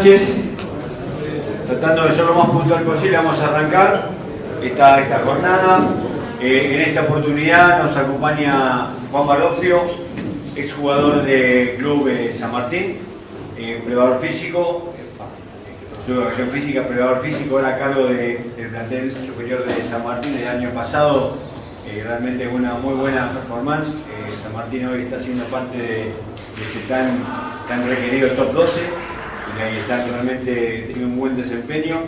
noches. Tratando de ser lo más puntual posible, vamos a arrancar esta jornada. En esta oportunidad nos acompaña Juan Barofio, exjugador del Club San Martín, preparador físico, su educación física, preparador físico, ahora a cargo del plantel superior de San Martín del año pasado. Realmente una muy buena performance. San Martín hoy está siendo parte de ese tan requerido top 12 y ahí está realmente teniendo un buen desempeño.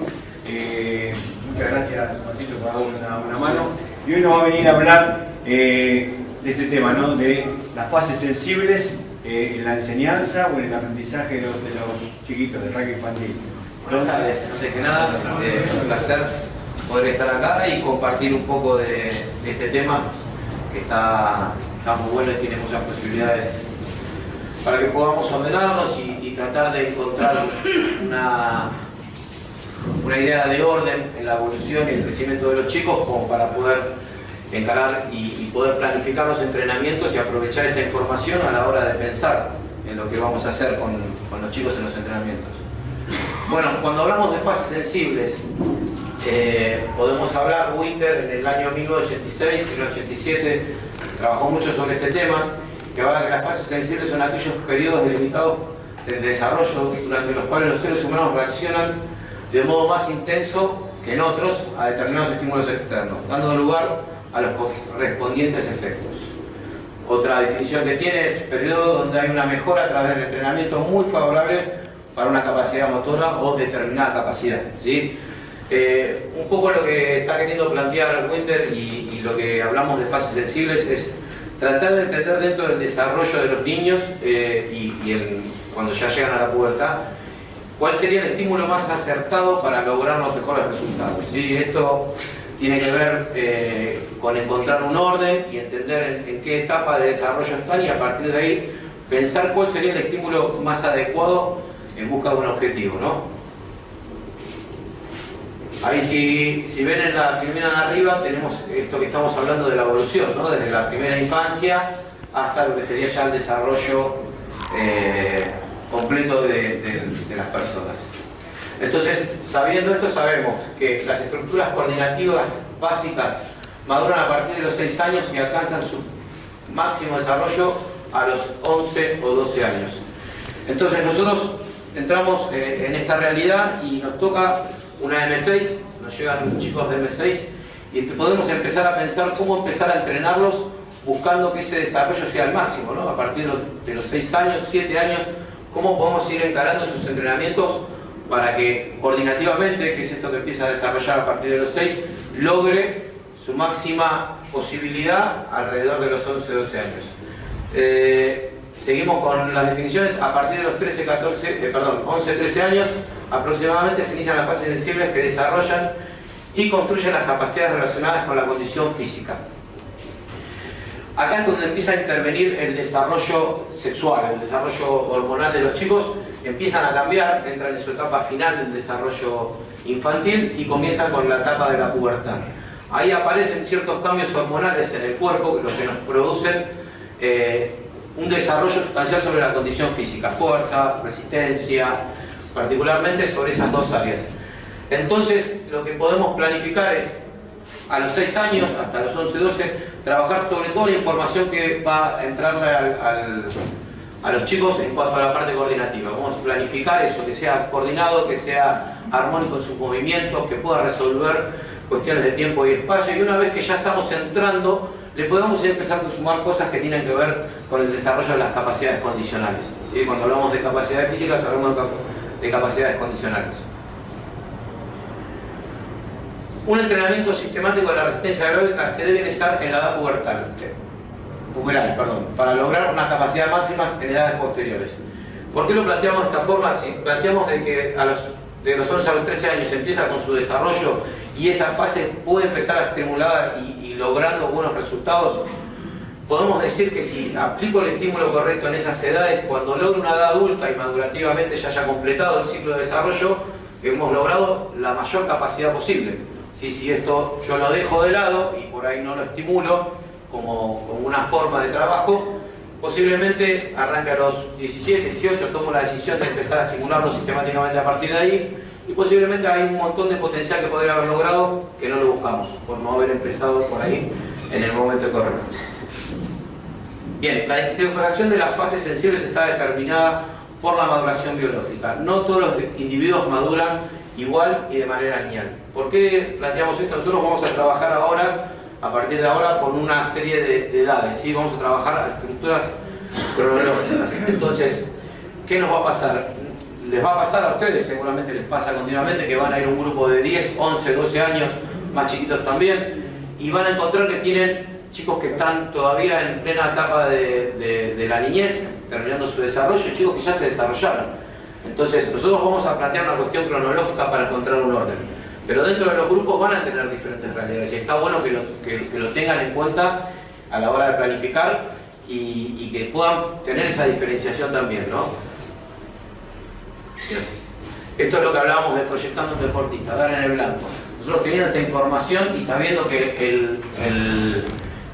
Muchas gracias, Martito, por darnos una mano. Y hoy nos va a venir a hablar de este tema, ¿no? De las fases sensibles en la enseñanza o en el aprendizaje de los chiquitos del rugby infantil. Buenas tardes, antes que nada, un placer poder estar acá y compartir un poco de este tema que está muy bueno y tiene muchas posibilidades para que podamos ordenarnos y tratar de encontrar una idea de orden en la evolución y el crecimiento de los chicos como para poder encarar y poder planificar los entrenamientos y aprovechar esta información a la hora de pensar en lo que vamos a hacer con los chicos en los entrenamientos. Bueno, cuando hablamos de fases sensibles, podemos hablar, Winter en el año 1986, 1987, trabajó mucho sobre este tema, que habla que las fases sensibles son aquellos periodos delimitados del desarrollo durante los cuales los seres humanos reaccionan de modo más intenso que en otros a determinados estímulos externos, dando lugar a los correspondientes efectos. Otra definición que tiene es periodo donde hay una mejora a través de entrenamiento muy favorable para una capacidad motora o determinada capacidad, ¿sí? Un poco lo que está queriendo plantear Winter y lo que hablamos de fases sensibles es tratar de entender dentro del desarrollo de los niños cuando ya llegan a la pubertad, cuál sería el estímulo más acertado para lograr los mejores resultados, ¿sí? Esto tiene que ver con encontrar un orden y entender en qué etapa de desarrollo están y a partir de ahí pensar cuál sería el estímulo más adecuado en busca de un objetivo, ¿no? Ahí si ven en la filmina de arriba tenemos esto que estamos hablando de la evolución, ¿no? Desde la primera infancia hasta lo que sería ya el desarrollo completo de las personas. Entonces, sabiendo esto, sabemos que las estructuras coordinativas básicas maduran a partir de los 6 años y alcanzan su máximo desarrollo a los 11 o 12 años. Entonces nosotros entramos en esta realidad y nos toca una M6, nos llegan chicos de M6 y podemos empezar a pensar cómo empezar a entrenarlos buscando que ese desarrollo sea el máximo, ¿no? A partir de los 6 años, 7 años, cómo podemos ir encarando sus entrenamientos para que coordinativamente, que es esto que empieza a desarrollar a partir de los 6, logre su máxima posibilidad alrededor de los 11-12 años. Seguimos con las definiciones. A partir de los 11-13 años aproximadamente se inician las fases sensibles que desarrollan y construyen las capacidades relacionadas con la condición física. Acá es donde empieza a intervenir el desarrollo sexual, el desarrollo hormonal de los chicos, empiezan a cambiar, entran en su etapa final del desarrollo infantil y comienzan con la etapa de la pubertad. Ahí aparecen ciertos cambios hormonales en el cuerpo, los que nos producen un desarrollo sustancial sobre la condición física, fuerza, resistencia, particularmente sobre esas dos áreas. Entonces, lo que podemos planificar es, a los 6 años, hasta los 11-12, trabajar sobre toda la información que va a entrarle a los chicos en cuanto a la parte coordinativa. Vamos a planificar eso, que sea coordinado, que sea armónico en sus movimientos, que pueda resolver cuestiones de tiempo y espacio, y una vez que ya estamos entrando, le podemos empezar a sumar cosas que tienen que ver con el desarrollo de las capacidades condicionales, ¿sí? Cuando hablamos de capacidades físicas, hablamos de capacidades condicionales. Un entrenamiento sistemático de la resistencia aeróbica se debe iniciar en la edad puberal, para lograr una capacidad máxima en edades posteriores. ¿Por qué lo planteamos de esta forma? Si planteamos de que de los 11 a los 13 años empieza con su desarrollo y esa fase puede empezar a estimular y logrando buenos resultados, podemos decir que si aplico el estímulo correcto en esas edades, cuando logro una edad adulta y madurativamente ya haya completado el ciclo de desarrollo, hemos logrado la mayor capacidad posible. Si esto yo lo dejo de lado y por ahí no lo estimulo como una forma de trabajo, posiblemente arranque a los 17, 18, tomo la decisión de empezar a estimularlo sistemáticamente a partir de ahí, y posiblemente hay un montón de potencial que podría haber logrado que no lo buscamos, por no haber empezado por ahí en el momento correcto. Bien, la identificación de las fases sensibles está determinada por la maduración biológica. No todos los individuos maduran igual y de manera lineal. ¿Por qué planteamos esto? Nosotros vamos a trabajar ahora, a partir de ahora, con una serie de edades, ¿sí? Vamos a trabajar a estructuras cronológicas. Entonces, ¿qué nos va a pasar? Les va a pasar a ustedes, seguramente les pasa continuamente, que van a ir a un grupo de 10, 11, 12 años, más chiquitos también, y van a encontrar que tienen chicos que están todavía en plena etapa de la niñez, terminando su desarrollo, y chicos que ya se desarrollaron. Entonces, nosotros vamos a plantear una cuestión cronológica para encontrar un orden. Pero dentro de los grupos van a tener diferentes realidades. Y está bueno que lo tengan en cuenta a la hora de planificar y que puedan tener esa diferenciación también, ¿no? Bien. Esto es lo que hablábamos de proyectando un deportista, dar en el blanco. Nosotros teniendo esta información y sabiendo que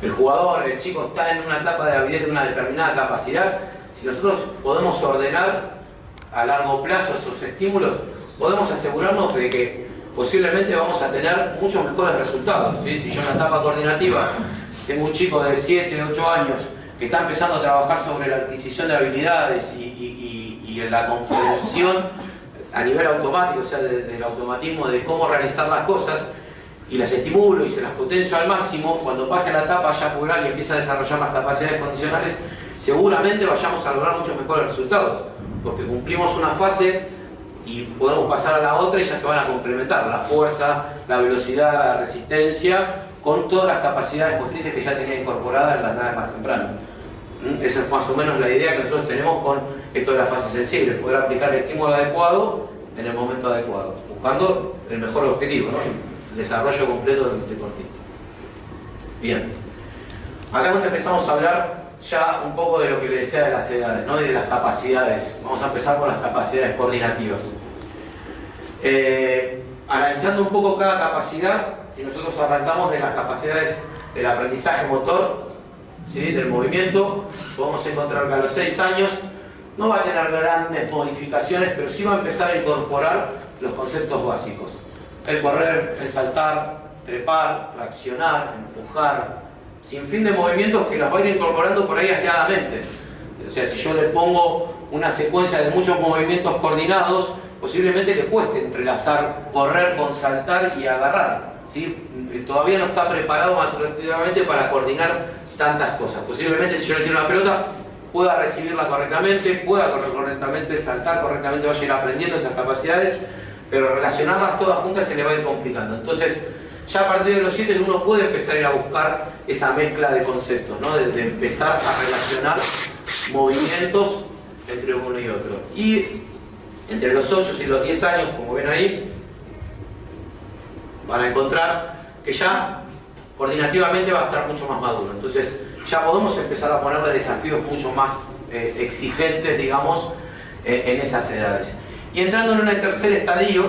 el jugador, el chico está en una etapa de habilidad de una determinada capacidad, si nosotros podemos ordenar a largo plazo esos estímulos, podemos asegurarnos de que posiblemente vamos a tener muchos mejores resultados, ¿sí? Si yo en la etapa coordinativa tengo un chico de 7, 8 años que está empezando a trabajar sobre la adquisición de habilidades y en la comprensión a nivel automático, o sea, del automatismo de cómo realizar las cosas, y las estimulo y se las potencio al máximo, cuando pase la etapa ya puberal y empieza a desarrollar las capacidades condicionales, seguramente vayamos a lograr muchos mejores resultados, porque cumplimos una fase y podemos pasar a la otra y ya se van a complementar la fuerza, la velocidad, la resistencia, con todas las capacidades motrices que ya tenía incorporadas en las edades más tempranas. Esa es más o menos la idea que nosotros tenemos con esto de las fases sensibles, poder aplicar el estímulo adecuado en el momento adecuado, buscando el mejor objetivo, ¿no? El desarrollo completo del deportista. Bien, acá es donde empezamos a hablar ya un poco de lo que les decía de las edades, ¿no? Y de las capacidades. Vamos a empezar con las capacidades coordinativas. Analizando un poco cada capacidad, si nosotros arrancamos de las capacidades del aprendizaje motor, ¿sí? Del movimiento, podemos encontrar que a los 6 años no va a tener grandes modificaciones, pero sí va a empezar a incorporar los conceptos básicos. El correr, el saltar, trepar, traccionar, empujar, sin fin de movimientos que los va a ir incorporando por ahí aisladamente. O sea, si yo le pongo una secuencia de muchos movimientos coordinados, posiblemente le cueste entrelazar correr con saltar y agarrar, ¿sí? Todavía no está preparado maturativamente para coordinar tantas cosas. Posiblemente si yo le tiro una pelota, pueda recibirla correctamente, pueda correr correctamente, saltar correctamente, vaya a ir aprendiendo esas capacidades, pero relacionarlas todas juntas se le va a ir complicando. Entonces, ya a partir de los 7 uno puede empezar a ir a buscar esa mezcla de conceptos, ¿no? De empezar a relacionar movimientos entre uno y otro. Y entre los 8 y los 10 años, como ven ahí, van a encontrar que ya coordinativamente va a estar mucho más maduro. Entonces ya podemos empezar a ponerle desafíos mucho más exigentes, digamos, en esas edades. Y entrando en un tercer estadio,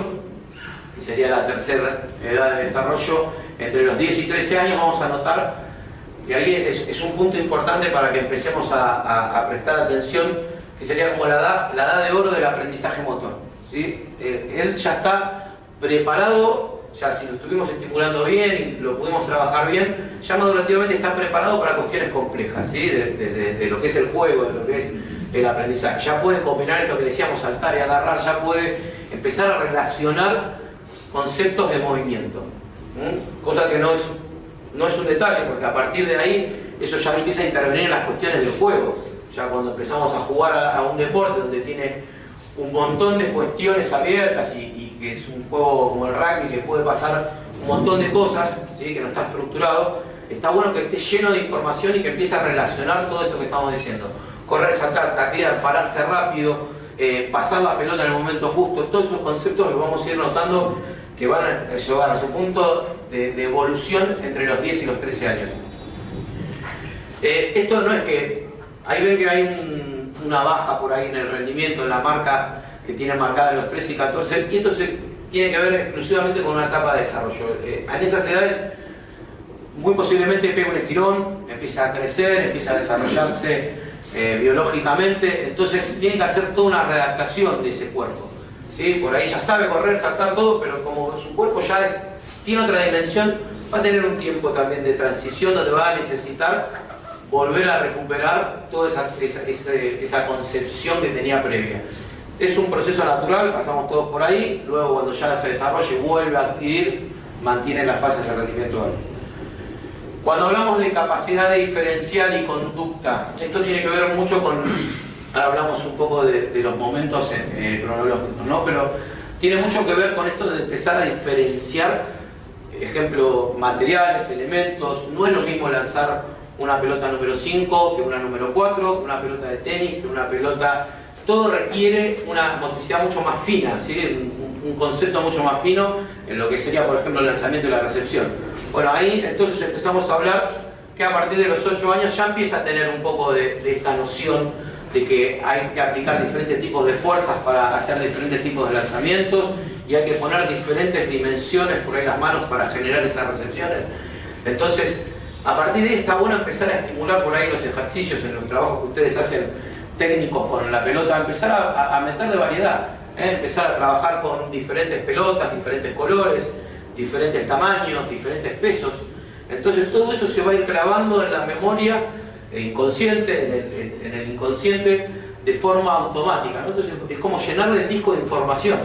que sería la tercera edad de desarrollo, entre los 10 y 13 años, vamos a notar que ahí es un punto importante para que empecemos a prestar atención, que sería como la edad de oro del aprendizaje motor, ¿sí? Él ya está preparado, ya si lo estuvimos estimulando bien y lo pudimos trabajar bien, ya madurativamente está preparado para cuestiones complejas, ¿sí? De lo que es el juego, de lo que es el aprendizaje. Ya puede combinar esto que decíamos, saltar y agarrar, ya puede empezar a relacionar conceptos de movimiento, cosa que no es un detalle, porque a partir de ahí eso ya empieza a intervenir en las cuestiones del juego. Ya cuando empezamos a jugar a un deporte donde tiene un montón de cuestiones abiertas y que es un juego como el rugby que puede pasar un montón de cosas, ¿sí? Que no está estructurado, está bueno que esté lleno de información y que empiece a relacionar todo esto que estamos diciendo. Correr, saltar, taclear, pararse rápido, pasar la pelota en el momento justo, todos esos conceptos los vamos a ir notando que van a llegar a su punto de evolución entre los 10 y los 13 años. Esto no es que, ahí ven que hay una baja por ahí en el rendimiento, en la marca que tiene marcada en los 13 y 14, y esto tiene que ver exclusivamente con una etapa de desarrollo. En esas edades, muy posiblemente pegue un estirón, empieza a crecer, empieza a desarrollarse biológicamente, entonces tiene que hacer toda una readaptación de ese cuerpo, ¿sí? Por ahí ya sabe correr, saltar todo, pero como su cuerpo ya tiene otra dimensión, va a tener un tiempo también de transición donde va a necesitar volver a recuperar toda esa concepción que tenía previa. Es un proceso natural, pasamos todos por ahí, luego cuando ya se desarrolla y vuelve a adquirir, mantiene las fases de rendimiento alto. Cuando hablamos de capacidad diferencial y conducta, esto tiene que ver mucho con, ahora hablamos un poco de los momentos cronológicos, ¿no? Pero tiene mucho que ver con esto de empezar a diferenciar, ejemplo, materiales, elementos. No es lo mismo lanzar una pelota número 5 que una número 4, que una pelota de tenis, que una pelota... Todo requiere una motricidad mucho más fina, ¿sí? Un concepto mucho más fino en lo que sería, por ejemplo, el lanzamiento y la recepción. Bueno, ahí entonces empezamos a hablar que a partir de los 8 años ya empieza a tener un poco de esta noción de que hay que aplicar diferentes tipos de fuerzas para hacer diferentes tipos de lanzamientos y hay que poner diferentes dimensiones por ahí las manos para generar esas recepciones. Entonces, a partir de ahí está bueno empezar a estimular por ahí los ejercicios en los trabajos que ustedes hacen técnicos con la pelota, empezar a meterle variedad, empezar a trabajar con diferentes pelotas, diferentes colores, diferentes tamaños, diferentes pesos. Entonces todo eso se va a ir grabando en la memoria inconsciente, en el inconsciente de forma automática, ¿no? Entonces es como llenarle el disco de información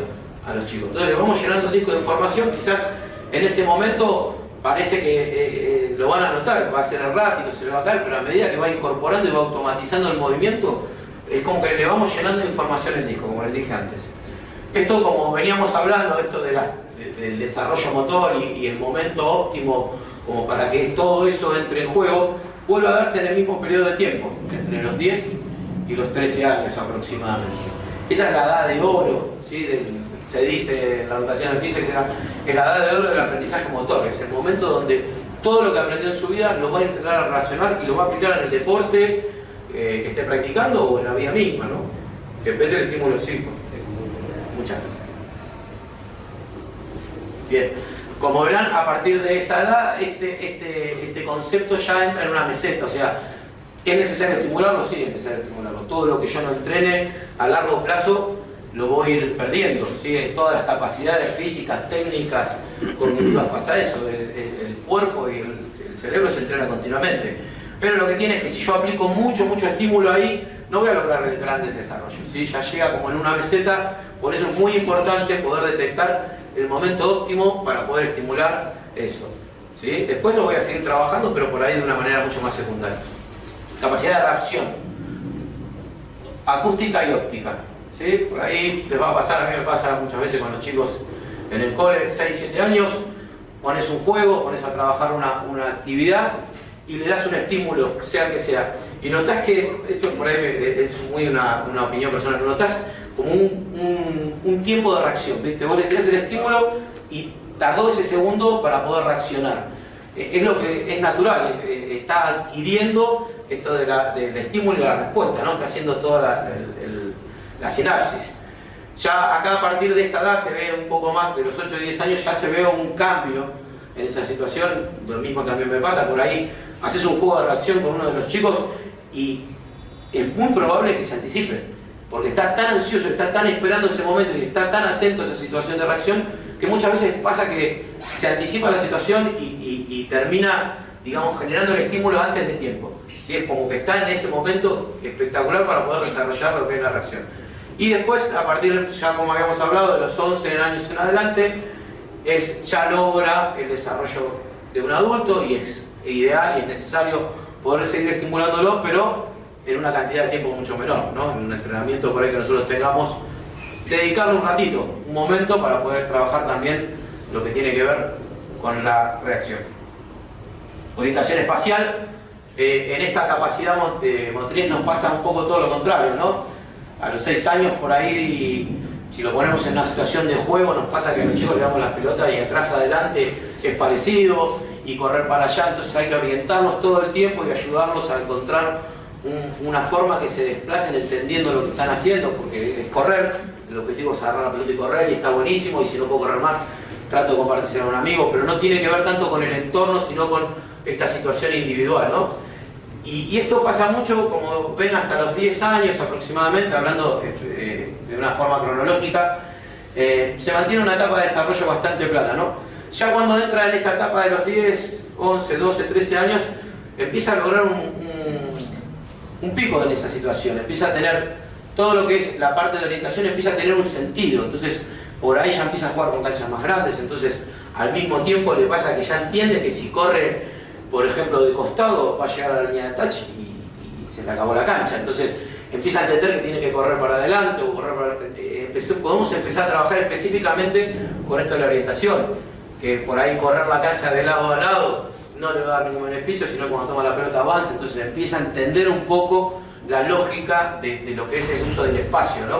a los chicos. Entonces le vamos llenando el disco de información, quizás en ese momento parece que lo van a notar, va a ser errático, se le va a caer, pero a medida que va incorporando y va automatizando el movimiento, es como que le vamos llenando de información el disco, como les dije antes. Esto, como veníamos hablando, esto del desarrollo motor y el momento óptimo como para que todo eso entre en juego, vuelve a darse en el mismo periodo de tiempo, entre los 10 y los 13 años aproximadamente. Esa es la edad de oro, ¿sí? Se dice en la educación de física que es la edad de oro del aprendizaje motor, es el momento donde todo lo que aprendió en su vida lo va a intentar a racionar y lo va a aplicar en el deporte que esté practicando o en la vida misma, ¿no? Depende del estímulo psíquico. Muchas gracias. Bien, como verán, a partir de esa edad, este concepto ya entra en una meseta, o sea, ¿es necesario estimularlo? Sí, es necesario estimularlo. Todo lo que yo no entrene a largo plazo lo voy a ir perdiendo, ¿sí? Todas las capacidades físicas, técnicas, cognitivas pasa eso, el cuerpo y el cerebro se entrena continuamente. Pero lo que tiene es que si yo aplico mucho estímulo ahí, no voy a lograr grandes desarrollos, ¿sí? Ya llega como en una meseta, por eso es muy importante poder detectar el momento óptimo para poder estimular eso, ¿sí? Después lo voy a seguir trabajando, pero por ahí de una manera mucho más secundaria. Capacidad de reacción, acústica y óptica, ¿sí? Por ahí les va a pasar, a mí me pasa muchas veces con los chicos en el cole, 6, 7 años, pones un juego, pones a trabajar una actividad y le das un estímulo, sea que sea, y notás que, esto por ahí es muy una opinión personal, notás como un tiempo de reacción, ¿viste? Vos le das el estímulo y tardó ese segundo para poder reaccionar. Es lo que es natural, está adquiriendo esto del estímulo y la respuesta, ¿no? Está haciendo toda la sinapsis. Ya acá a partir de esta edad se ve un poco más, de los 8 o 10 años ya se ve un cambio en esa situación. Lo mismo también me pasa, por ahí haces un juego de reacción con uno de los chicos y es muy probable que se anticipe, porque está tan ansioso, está tan esperando ese momento y está tan atento a esa situación de reacción que muchas veces pasa que se anticipa la situación y termina, digamos, generando el estímulo antes de tiempo, ¿sí? Es como que está en ese momento espectacular para poder desarrollar lo que es la reacción. Y después, a partir, ya como habíamos hablado, de los 11 años en adelante, ya logra el desarrollo de un adulto y es ideal y es necesario poder seguir estimulándolo, pero en una cantidad de tiempo mucho menor, ¿no? En un entrenamiento por ahí que nosotros tengamos, dedicarle un ratito, un momento para poder trabajar también lo que tiene que ver con la reacción. Orientación espacial, en esta capacidad motriz nos pasa un poco todo lo contrario, ¿no? A los 6 años por ahí, si lo ponemos en una situación de juego, nos pasa que a los chicos le damos las pelotas y atrás adelante es parecido, y correr para allá, entonces hay que orientarlos todo el tiempo y ayudarlos a encontrar una forma que se desplacen entendiendo lo que están haciendo, porque es correr, el objetivo es agarrar la pelota y correr, y está buenísimo, y si no puedo correr más, trato de compartirse con un amigo, pero no tiene que ver tanto con el entorno, sino con esta situación individual, ¿no? Y esto pasa mucho, como ven, hasta los 10 años aproximadamente, hablando de una forma cronológica, se mantiene una etapa de desarrollo bastante plana, ¿no? Ya cuando entra en esta etapa de los 10, 11, 12, 13 años, empieza a lograr un pico en esa situación, empieza a tener todo lo que es la parte de orientación, empieza a tener un sentido. Entonces, por ahí ya empieza a jugar con canchas más grandes, entonces al mismo tiempo le pasa que ya entiende que si corre, por ejemplo, de costado, va a llegar a la línea de touch y se le acabó la cancha. Entonces empieza a entender que tiene que correr para adelante o correr para... podemos empezar a trabajar específicamente con esto de la orientación, que por ahí correr la cancha de lado a lado no le va a dar ningún beneficio, sino cuando toma la pelota avanza. Entonces empieza a entender un poco la lógica de lo que es el uso del espacio, ¿no?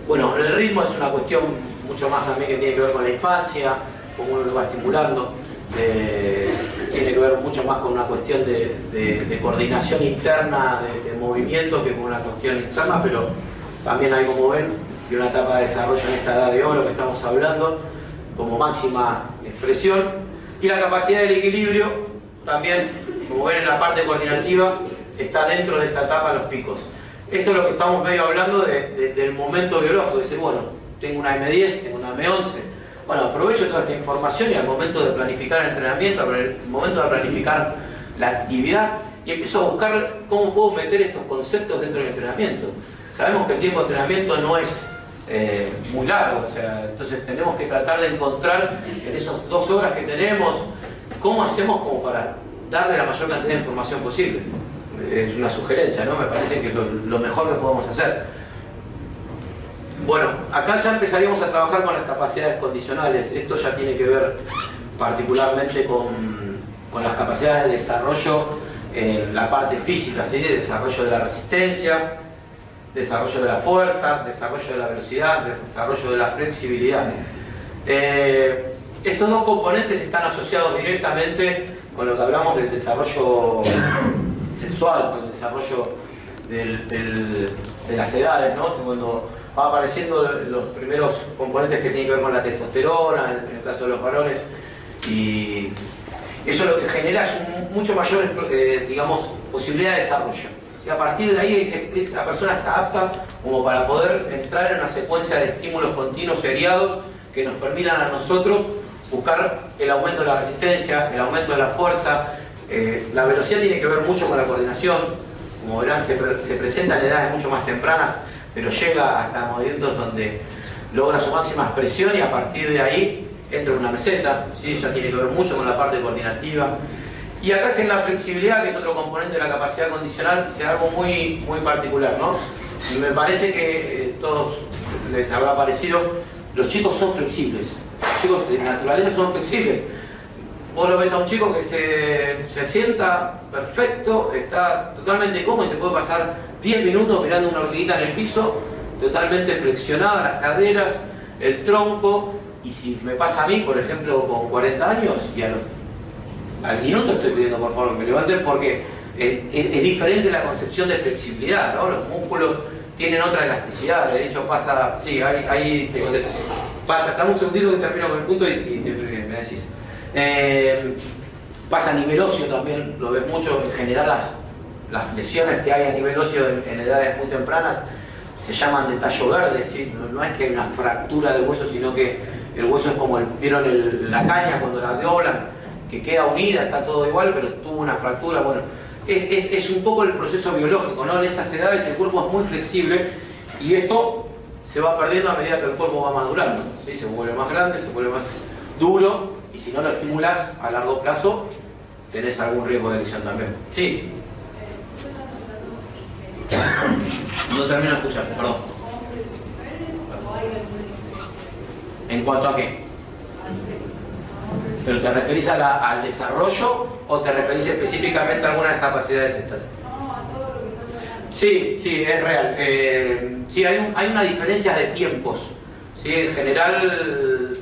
Bueno, el ritmo es una cuestión mucho más también que tiene que ver con la infancia, cómo uno lo va estimulando. Tiene que ver mucho más con una cuestión de coordinación interna, de movimiento, que con una cuestión externa, pero también hay, como ven, de una etapa de desarrollo en esta edad de oro que estamos hablando, como máxima expresión. Y la capacidad del equilibrio, también, como ven en la parte coordinativa, está dentro de esta etapa de los picos. Esto es lo que estamos medio hablando del momento biológico, de decir, bueno, tengo una M10, tengo una M11, bueno, aprovecho toda esta información y al momento de planificar el entrenamiento, al momento de planificar la actividad, y empiezo a buscar cómo puedo meter estos conceptos dentro del entrenamiento. Sabemos que el tiempo de entrenamiento no es muy largo, o sea, entonces tenemos que tratar de encontrar en esas 2 horas que tenemos, cómo hacemos como para darle la mayor cantidad de información posible. Es una sugerencia, ¿no? Me parece que es lo mejor que podemos hacer. Bueno, acá ya empezaríamos a trabajar con las capacidades condicionales. Esto ya tiene que ver particularmente con las capacidades de desarrollo en la parte física, ¿sí? Desarrollo de la resistencia, desarrollo de la fuerza, desarrollo de la velocidad, desarrollo de la flexibilidad. Estos dos componentes están asociados directamente con lo que hablamos del desarrollo sexual, con el desarrollo de las edades, ¿no? Cuando va apareciendo los primeros componentes que tienen que ver con la testosterona, en el caso de los varones, y eso lo que genera es mucho mayor, digamos, posibilidad de desarrollo. Y a partir de ahí esa persona está apta como para poder entrar en una secuencia de estímulos continuos seriados que nos permitan a nosotros buscar el aumento de la resistencia, el aumento de la fuerza. La velocidad tiene que ver mucho con la coordinación. Como verán, se presenta en edades mucho más tempranas, pero llega hasta movimientos donde logra su máxima expresión y a partir de ahí entra en una meseta, ¿sí? Ya tiene que ver mucho con la parte coordinativa. Y acá es en la flexibilidad, que es otro componente de la capacidad condicional, es algo muy, muy particular, ¿no? Y me parece que todos les habrá parecido, los chicos son flexibles. Los chicos de naturaleza son flexibles. Vos lo ves a un chico que se sienta perfecto, está totalmente cómodo y se puede pasar 10 minutos mirando una hormiguita en el piso, totalmente flexionada, las caderas, el tronco. Y si me pasa a mí, por ejemplo, con 40 años, y al minuto estoy pidiendo por favor que me levanten, porque es diferente la concepción de flexibilidad, ¿no? Los músculos tienen otra elasticidad, de hecho pasa, sí, ahí te contesto. Pasa, dame un segundito que termino con el punto y me decís. Pasa a nivel óseo también, lo ves mucho, en general las lesiones que hay a nivel óseo en edades muy tempranas se llaman de tallo verde, ¿sí? No es que hay una fractura del hueso, sino que el hueso es como ¿vieron la caña cuando la doblan? Que queda unida, está todo igual, pero tuvo una fractura. Bueno, es un poco el proceso biológico, ¿no? En esas edades el cuerpo es muy flexible y esto se va perdiendo a medida que el cuerpo va madurando, ¿sí? Se vuelve más grande, se vuelve más duro y si no lo estimulas a largo plazo tenés algún riesgo de lesión también. Sí. No termino de escuchar, perdón. ¿En cuanto a qué? ¿Pero te referís al desarrollo o te referís específicamente a algunas capacidades estas? No, a todo lo que estás hablando. Sí, es real. Sí, hay una diferencia de tiempos. ¿Sí? En general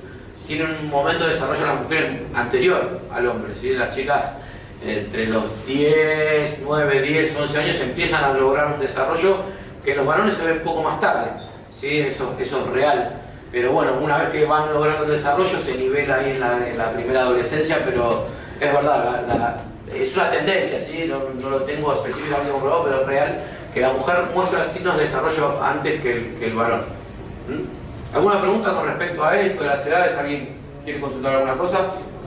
tienen un momento de desarrollo en las mujeres anterior al hombre. ¿Sí? Las chicas entre los 9, 10, 11 años empiezan a lograr un desarrollo que en los varones se ve un poco más tarde. ¿Sí? Eso es real. Pero bueno, una vez que van logrando el desarrollo se nivela ahí en la primera adolescencia, pero es verdad, es una tendencia, ¿sí? No lo tengo específicamente comprobado, pero es real, que la mujer muestra signos de desarrollo antes que el varón. ¿Alguna pregunta con respecto a esto de las edades? ¿Alguien quiere consultar alguna cosa?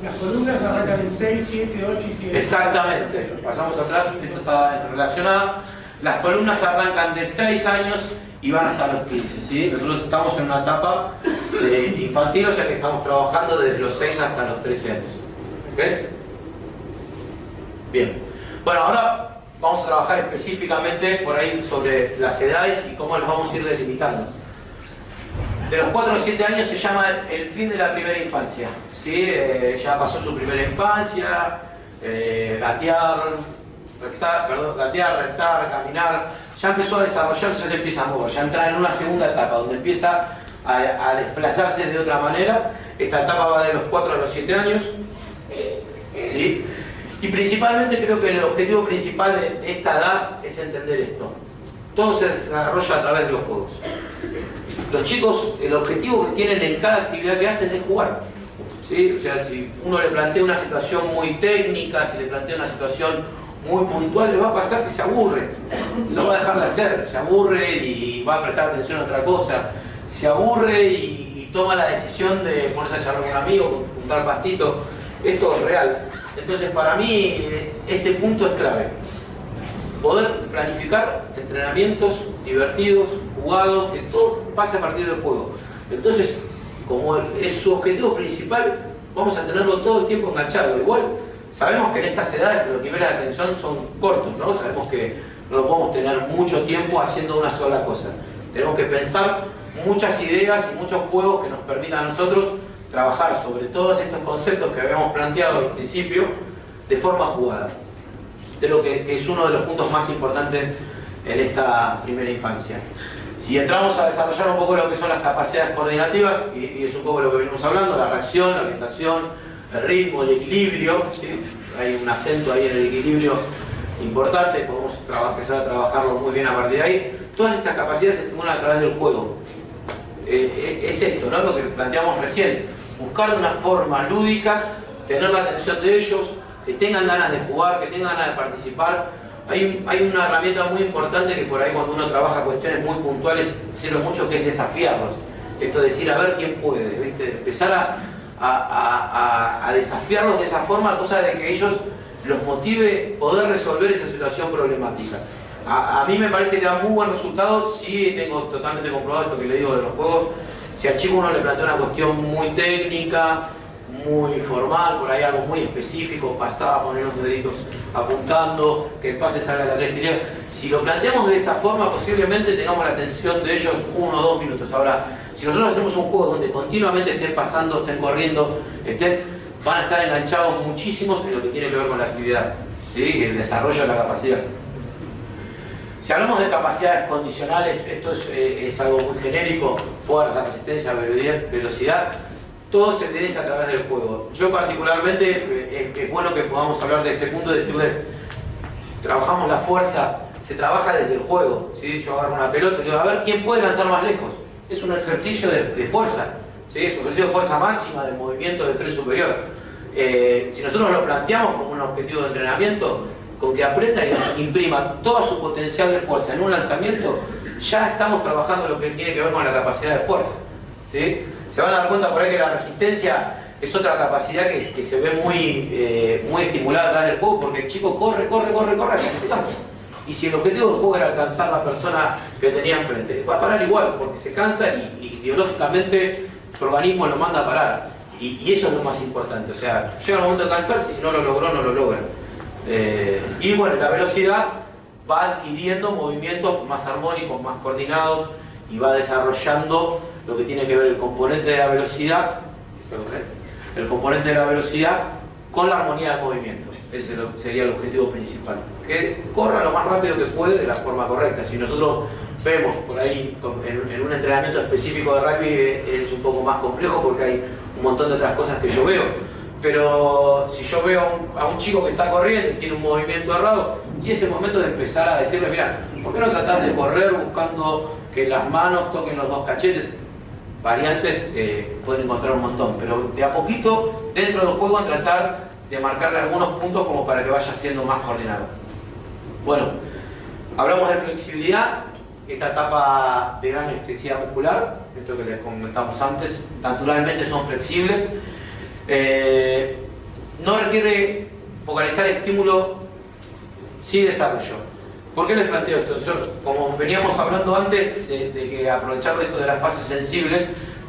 Las columnas arrancan en 6, 7, 8 y 7. Exactamente, pasamos atrás, esto está relacionado. Las columnas arrancan de 6 años y van hasta los 15, ¿sí? Nosotros estamos en una etapa infantil, o sea que estamos trabajando desde los 6 hasta los 13 años. ¿Ok? Bien. Bueno, ahora vamos a trabajar específicamente por ahí sobre las edades y cómo las vamos a ir delimitando. De los 4 a los 7 años se llama el fin de la primera infancia, ¿sí? Ya pasó su primera infancia, gatear, reptar, caminar, ya empezó a desarrollarse, ya se empieza a mover, ya entra en una segunda etapa donde empieza a desplazarse de otra manera. Esta etapa va de los 4 a los 7 años, ¿sí? Y principalmente creo que el objetivo principal de esta edad es entender esto. Todo se desarrolla a través de los juegos. Los chicos, el objetivo que tienen en cada actividad que hacen es jugar, ¿sí? O sea, si uno le plantea una situación muy técnica, si le plantea una situación muy puntual, le va a pasar que se aburre, no va a dejar de hacer, se aburre y va a prestar atención a otra cosa, se aburre y toma la decisión de ponerse a charlar con un amigo, juntar pastito. Esto es real. Entonces, para mí este punto es clave: poder planificar entrenamientos divertidos, jugados, que todo pase a partir del juego. Entonces, como es su objetivo principal, vamos a tenerlo todo el tiempo enganchado. Igual sabemos que en estas edades los niveles de atención son cortos, ¿no? Sabemos que no podemos tener mucho tiempo haciendo una sola cosa. Tenemos que pensar muchas ideas y muchos juegos que nos permitan a nosotros trabajar sobre todos estos conceptos que habíamos planteado al principio de forma jugada. Creo que es uno de los puntos más importantes en esta primera infancia. Si entramos a desarrollar un poco lo que son las capacidades coordinativas, y es un poco lo que venimos hablando, la reacción, la orientación, el ritmo, el equilibrio, ¿sí? Hay un acento ahí en el equilibrio importante, podemos empezar a trabajarlo muy bien a partir de ahí. Todas estas capacidades se estimulan a través del juego. Es esto, ¿no? Lo que planteamos recién: buscar de una forma lúdica, tener la atención de ellos, que tengan ganas de jugar, que tengan ganas de participar. Hay una herramienta muy importante que por ahí, cuando uno trabaja cuestiones muy puntuales, sirve mucho, que es desafiarlos. Esto de decir, a ver quién puede, ¿viste? Empezar a desafiarlos de esa forma, cosa de que ellos los motive poder resolver esa situación problemática. A mí me parece que da muy buen resultado. Sí, tengo totalmente comprobado esto que le digo de los juegos. Si al chico uno le plantea una cuestión muy técnica, muy formal, por ahí algo muy específico, pasar, poner los deditos apuntando, que el pase salga a la derecha. Si lo planteamos de esa forma, posiblemente tengamos la atención de ellos 1 o 2 minutos. Ahora, si nosotros hacemos un juego donde continuamente estén pasando, estén corriendo, van a estar enganchados muchísimos en lo que tiene que ver con la actividad, ¿sí? El desarrollo de la capacidad. Si hablamos de capacidades condicionales, esto es algo muy genérico: fuerza, resistencia, velocidad. Todo se evidencia a través del juego. Yo particularmente, es bueno que podamos hablar de este punto y decirles, trabajamos la fuerza, se trabaja desde el juego, ¿sí? Yo agarro una pelota y digo, a ver quién puede lanzar más lejos. Es un ejercicio de fuerza, ¿sí? Es un ejercicio de fuerza máxima, de movimiento del tren superior. Si nosotros lo planteamos como un objetivo de entrenamiento, con que aprenda y imprima todo su potencial de fuerza en un lanzamiento, ya estamos trabajando lo que tiene que ver con la capacidad de fuerza, ¿sí? Se van a dar cuenta por ahí que la resistencia es otra capacidad que se ve muy estimulada atrás del juego, porque el chico corre hasta que se cansa. Y si el objetivo del juego era alcanzar a la persona que tenía enfrente, va a parar igual, porque se cansa y biológicamente su organismo lo manda a parar. Y eso es lo más importante. O sea, llega el momento de cansarse y si no lo logró, no lo logra. Y bueno, la velocidad va adquiriendo movimientos más armónicos, más coordinados, y va desarrollando lo que tiene que ver el componente de la velocidad, con la armonía del movimiento. Ese sería el objetivo principal: que corra lo más rápido que puede de la forma correcta. Si nosotros vemos por ahí en un entrenamiento específico de rugby, es un poco más complejo porque hay un montón de otras cosas que yo veo. Pero si yo veo a un chico que está corriendo y tiene un movimiento errado, y es el momento de empezar a decirle, mira, ¿por qué no tratás de correr buscando que las manos toquen los dos cachetes? Variantes pueden encontrar un montón, pero de a poquito dentro del juego, a tratar de marcarle algunos puntos como para que vaya siendo más coordinado. Bueno, hablamos de flexibilidad, esta etapa de gran elasticidad muscular, esto que les comentamos antes, naturalmente son flexibles, no requiere focalizar estímulo, sí desarrollo. ¿Por qué les planteo esto? Como veníamos hablando antes de que aprovechar de esto de las fases sensibles,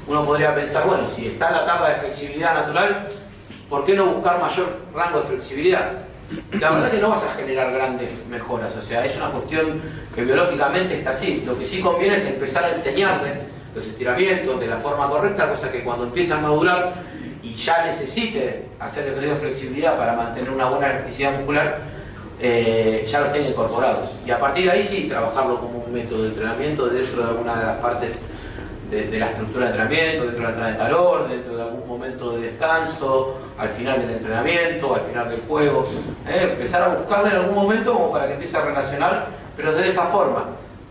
uno podría pensar, bueno, si está en la etapa de flexibilidad natural, ¿por qué no buscar mayor rango de flexibilidad? La verdad es que no vas a generar grandes mejoras, o sea, es una cuestión que biológicamente está así. Lo que sí conviene es empezar a enseñarle los estiramientos de la forma correcta, cosa que cuando empieza a madurar y ya necesite hacer ejercicio de flexibilidad para mantener una buena elasticidad muscular, ya los tenga incorporados. Y a partir de ahí sí, trabajarlo como un método de entrenamiento dentro de alguna de las partes de la estructura de entrenamiento, dentro de la entrada de calor, dentro de algún momento de descanso, al final del entrenamiento, al final del juego. Empezar a buscarle en algún momento como para que empiece a relacionar, pero de esa forma,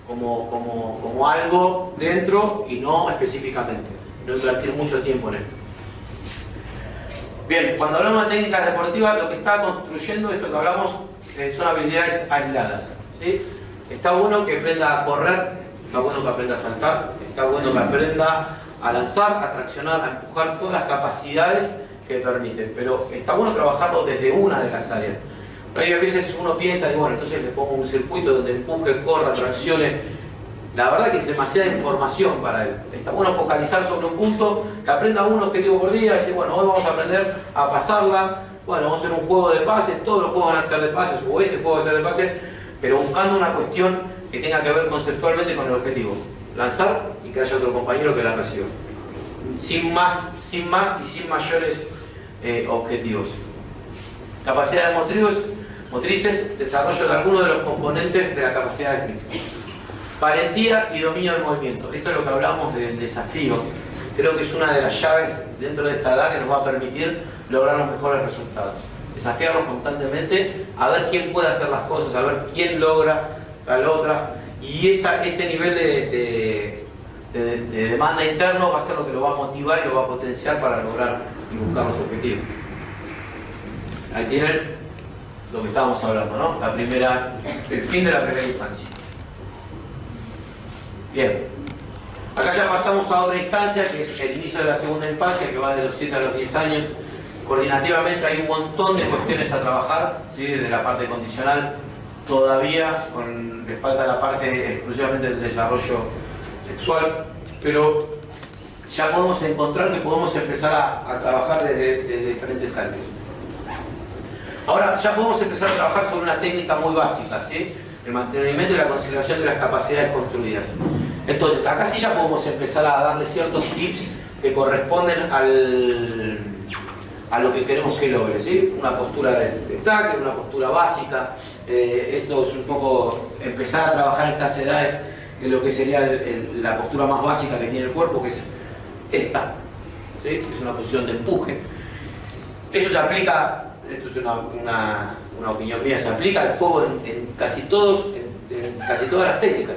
como algo dentro y no específicamente. No invertir mucho tiempo en esto. Bien, cuando hablamos de técnicas deportivas, lo que está construyendo, esto que hablamos, son habilidades aisladas, ¿sí? Está bueno que aprenda a correr, está bueno que aprenda a saltar, está bueno que aprenda a lanzar, a traccionar, a empujar, todas las capacidades que permiten, pero está bueno trabajarlo desde una de las áreas. Hay a veces uno piensa, y bueno, entonces le pongo un circuito donde empuje, corra, traccione. La verdad que es demasiada información para él. Está bueno focalizar sobre un punto, que aprenda un objetivo por día, y decir, bueno, hoy vamos a aprender a pasarla, bueno, vamos a hacer un juego de pases, todos los juegos van a ser de pases, o ese juego va a ser de pases, pero buscando una cuestión que tenga que ver conceptualmente con el objetivo. Lanzar y que haya otro compañero que la reciba. Sin más y sin mayores objetivos. Capacidades motrices, desarrollo de algunos de los componentes de la capacidad mixta. Valentía y dominio del movimiento. Esto es lo que hablamos del desafío. Creo que es una de las llaves dentro de esta edad que nos va a permitir lograr los mejores resultados. Desafiarnos constantemente a ver quién puede hacer las cosas, a ver quién logra tal otra. Y ese nivel de demanda interno va a ser lo que lo va a motivar y lo va a potenciar para lograr y buscar los objetivos. Ahí tienen lo que estábamos hablando, ¿no? El fin de la primera infancia. Bien. Acá ya pasamos a otra instancia, que es el inicio de la segunda infancia, que va de los 7 a los 10 años. Coordinativamente hay un montón de cuestiones a trabajar, ¿sí? Desde la parte condicional, todavía le falta la parte exclusivamente del desarrollo sexual, pero ya podemos encontrar que podemos empezar a trabajar desde diferentes áreas. Ahora ya podemos empezar a trabajar sobre una técnica muy básica, ¿sí? El mantenimiento y la consideración de las capacidades construidas. Entonces, acá sí ya podemos empezar a darle ciertos tips que corresponden a lo que queremos que logre, ¿sí? Una postura de tackle, una postura básica. Esto es un poco empezar a trabajar en estas edades en lo que sería la postura más básica que tiene el cuerpo, que es esta, ¿sí? Es una posición de empuje. Eso se aplica, esto es una opinión mía, se aplica al juego en casi todas las técnicas.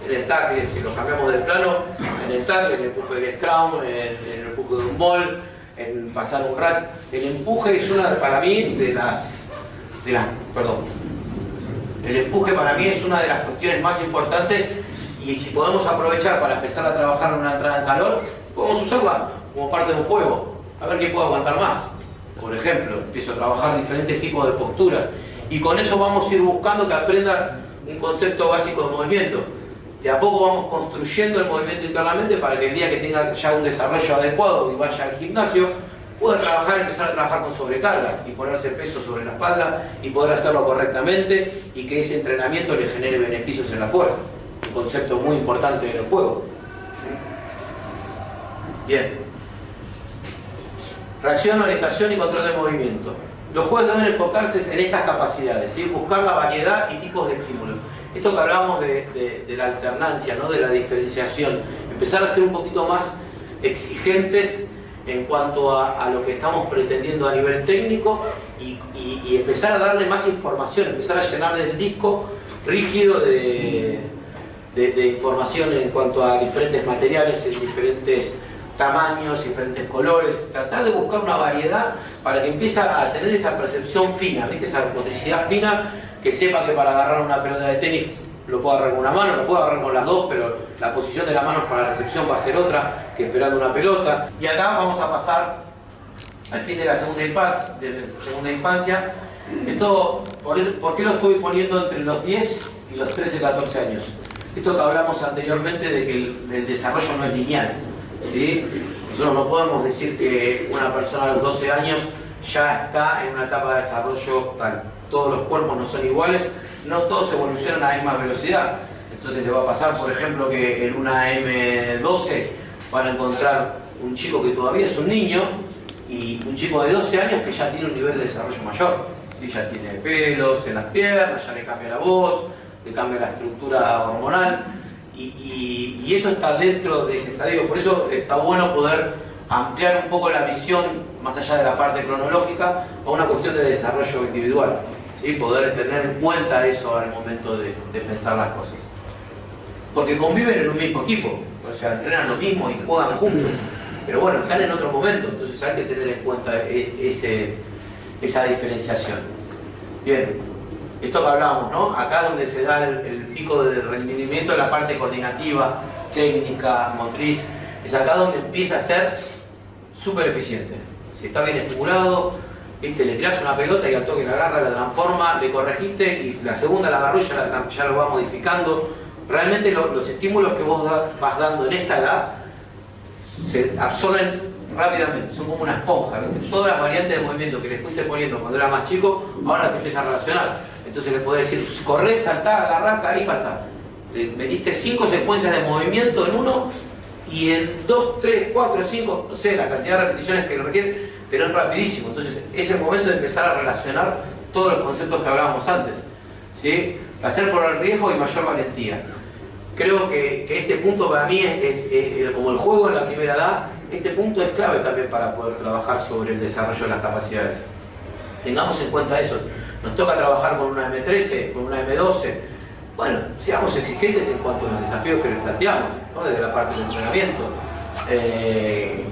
En el tackle, si lo cambiamos de plano, en el tackle, en el empuje del scrum, en el empuje de un ball, en pasar un rack. El empuje es para mí el empuje para mí es una de las cuestiones más importantes, y si podemos aprovechar para empezar a trabajar en una entrada en calor, podemos usarla como parte de un juego, a ver quién puede aguantar más. Por ejemplo, empiezo a trabajar diferentes tipos de posturas y con eso vamos a ir buscando que aprendan un concepto básico de movimiento. De a poco vamos construyendo el movimiento internamente para que el día que tenga ya un desarrollo adecuado y vaya al gimnasio, pueda empezar a trabajar con sobrecarga y ponerse peso sobre la espalda y poder hacerlo correctamente y que ese entrenamiento le genere beneficios en la fuerza. Un concepto muy importante en el juego. Bien. Reacción, orientación y control de movimiento. Los juegos deben enfocarse en estas capacidades, ¿sí? Buscar la variedad y tipos de estímulos. Esto que hablábamos de la alternancia, ¿no? De la diferenciación. Empezar a ser un poquito más exigentes en cuanto a lo que estamos pretendiendo a nivel técnico y empezar a darle más información, empezar a llenarle el disco rígido de información en cuanto a diferentes materiales, en diferentes tamaños, diferentes colores, tratar de buscar una variedad para que empiece a tener esa percepción fina, ¿viste? Esa motricidad fina, que sepa que para agarrar una pelota de tenis lo puedo agarrar con una mano, lo puedo agarrar con las dos, pero la posición de la mano para la recepción va a ser otra que esperando una pelota. Y acá vamos a pasar al fin de la segunda infancia. Esto, ¿por qué lo estoy poniendo entre los 10 y los 13, 14 años? Esto que hablamos anteriormente de que el desarrollo no es lineal, ¿sí? Nosotros no podemos decir que una persona a los 12 años ya está en una etapa de desarrollo tal. Todos los cuerpos no son iguales, no todos evolucionan a la misma velocidad. Entonces le va a pasar, por ejemplo, que en una M12 van a encontrar un chico que todavía es un niño y un chico de 12 años que ya tiene un nivel de desarrollo mayor. Y ya tiene pelos en las piernas, ya le cambia la voz, le cambia la estructura hormonal y eso está dentro de ese estadio. Por eso está bueno poder ampliar un poco la visión más allá de la parte cronológica a una cuestión de desarrollo individual, ¿sí? Poder tener en cuenta eso al momento de pensar las cosas, porque conviven en un mismo equipo, o sea, entrenan lo mismo y juegan juntos, pero bueno, están en otro momento, entonces hay que tener en cuenta esa diferenciación. Bien, esto que hablábamos, ¿no? Acá donde se da el pico de rendimiento en la parte coordinativa, técnica, motriz, es acá donde empieza a ser súper eficiente. Si está bien estimulado, ¿viste? Le tirás una pelota y al toque la agarra, la transforma, le corregiste y la segunda la agarró y ya lo va modificando. Realmente los estímulos que vos vas dando en esta edad se absorben rápidamente, son como una esponja, ¿viste? Todas las variantes de movimiento que le fuiste poniendo cuando era más chico, ahora se empiezan a relacionar. Entonces le podés decir, correr, saltar, agarrar, caer y pasar. Le metiste 5 secuencias de movimiento en uno y en 2, 3, 4, 5, no sé, la cantidad de repeticiones que lo requiere, pero es rapidísimo. Entonces es el momento de empezar a relacionar todos los conceptos que hablábamos antes, ¿sí? Hacer por el riesgo y mayor valentía. Creo que este punto para mí es como el juego en la primera edad. Este punto es clave también para poder trabajar sobre el desarrollo de las capacidades. Tengamos en cuenta eso. Nos toca trabajar con una M13, con una M12. Bueno, seamos exigentes en cuanto a los desafíos que les planteamos, ¿no? Desde la parte del entrenamiento.